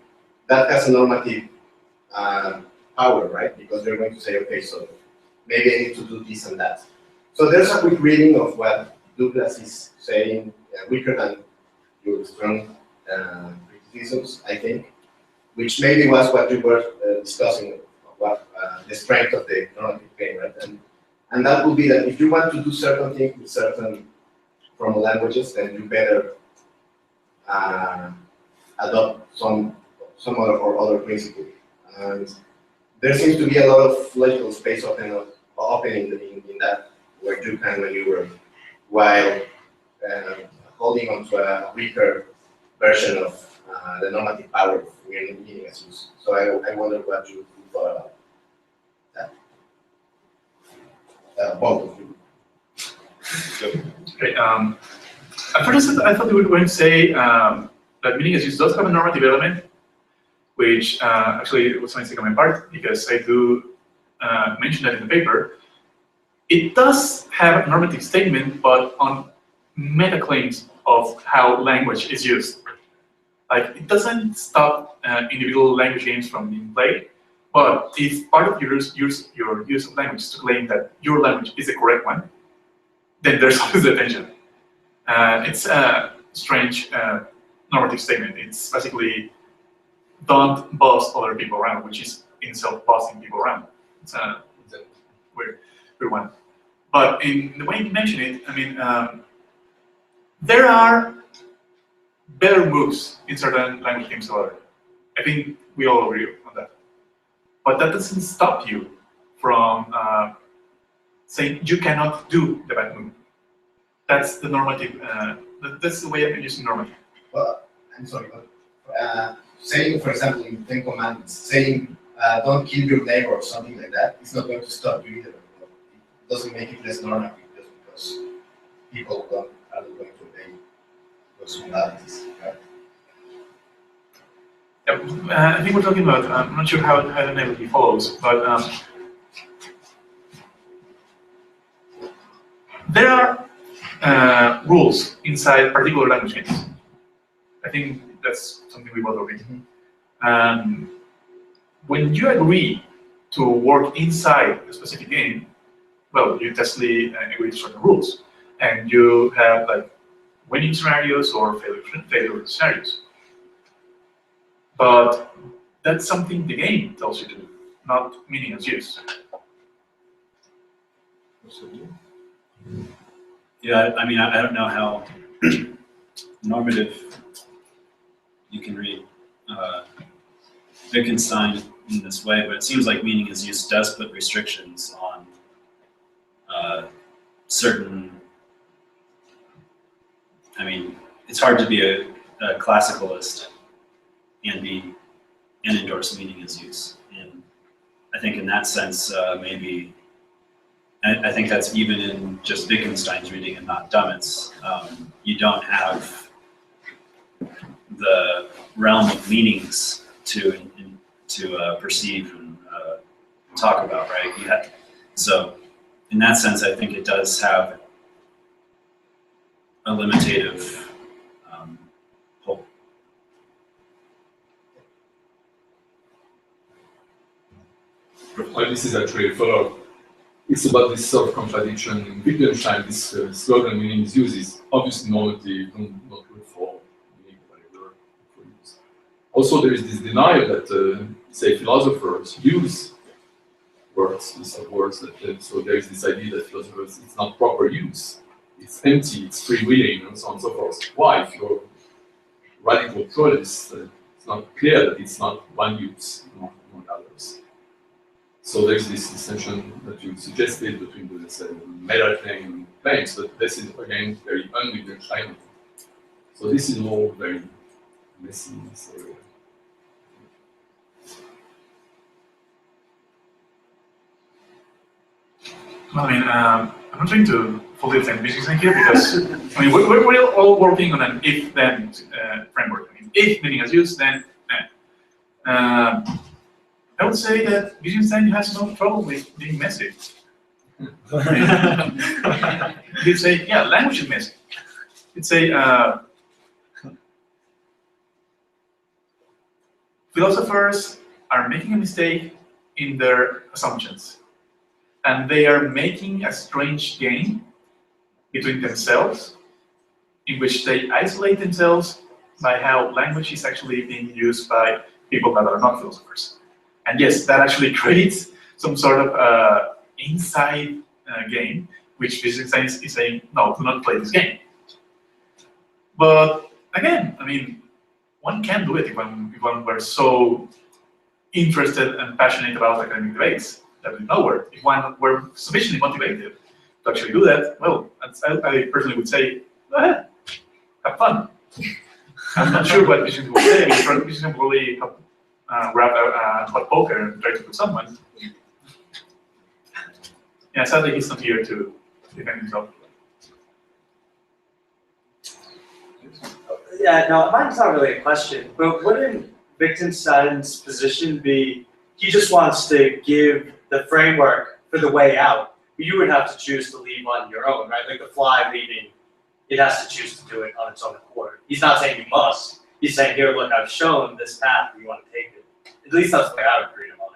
that has a normative power, right? Because they're going to say, okay, so maybe I need to do this and that. So there's a quick reading of what Douglas is saying, weaker than your strong criticisms, I think, which maybe was what you were discussing, what the strength of the normative claim, right? And that would be that if you want to do certain things with certain formal languages, then you better adopt some other principle. And there seems to be a lot of logical space opening in that where you can maneuver while holding onto a weaker version of the normative power of meaning as use. So I wonder what you thought about that. Both of you.
Okay, at first I thought you were going to say that meaning as use does have a normative element, which actually was my second part, because I do mention that in the paper. It does have a normative statement, but on meta claims of how language is used. Like, it doesn't stop individual language games from being played, but if part of your use of language is to claim that your language is the correct one, then there's always the tension. It's a strange normative statement. It's basically, don't boss other people around, which is in itself bossing people around. It's a weird one. But in the way you mention it, I mean, there are better moves in certain language games than others. I think we all agree on that. But that doesn't stop you from saying you cannot do the bad move. That's the normative. That's the way I'm using normative.
Well, I'm sorry, but saying, for example, in 10 Commandments, saying don't kill your neighbor or something like that, it's not going to stop you either. It doesn't make it less normative just because people are not going to obey those modalities, right?
Yeah, I think we're talking about, I'm not sure how the analogy follows, but there are rules inside particular language games. I think that's something we both agree. When you agree to work inside a specific game, well, you tacitly agree to certain rules, and you have like winning scenarios or failure scenarios. But that's something the game tells you to do, not meaning as use.
Yeah, I mean, I don't know how normative you can read Wittgenstein in this way, but it seems like meaning as use does put restrictions on certain. I mean, it's hard to be a classicalist and endorse meaning as use, and I think in that sense, maybe. I think that's even in just Wittgenstein's reading and not Dummett's. You don't have the realm of meanings to perceive and talk about, right? So in that sense, I think it does have a limitative hope.
Well, this is actually a follow-up. It's about this sort of contradiction. In Wittgenstein, this slogan meaning is used is obviously normative, not good for meaning whatever. Also, there is this denial that, say, philosophers use words, these are words that, so there is this idea that philosophers, it's not proper use. It's empty, it's freewheeling, and so on and so forth. Why? If you're radical pluralist, it's not clear that it's not one use among others. So there's this distinction that you suggested between the meta claim and claims, but this is again very un-Wittgensteinian. So this is all very messy in this area.
I mean, I'm not trying to fully defend Wittgenstein here because I mean we're all working on an if-then framework. I mean, if meaning as use, then I would say that Wittgenstein has no trouble with being messy. He'd say, yeah, language is messy. He'd say, philosophers are making a mistake in their assumptions. And they are making a strange game between themselves, in which they isolate themselves by how language is actually being used by people that are not philosophers. And yes, that actually creates some sort of inside game, which Wittgenstein is saying, no, do not play this game. But again, I mean, one can do it if one were so interested and passionate about academic debates that we know where, if one were sufficiently motivated to actually do that, well, I personally would say, go ahead, have fun. I'm not sure what Vision will say. Vision will probably grab a hot poker and try to put someone. Yeah, sadly he's not here to defend himself.
Yeah, no, mine's not really a question, but wouldn't Wittgenstein's position be he just wants to give the framework for the way out? You would have to choose to leave on your own, right? Like the fly leaving, it has to choose to do it on its own accord. He's not saying you must. He's saying, here, look, I've shown this path, you want to take it. At least that's the way I would read him on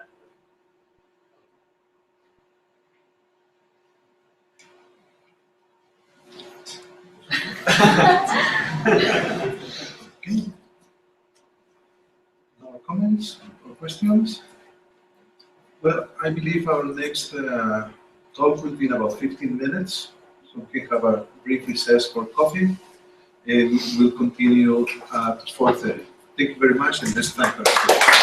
Okay. No comments or questions? Well, I believe our next talk will be in about 15 minutes. So we have a brief recess for coffee, and we'll continue at 4:30. Thank you very much, and let's thank our speakers.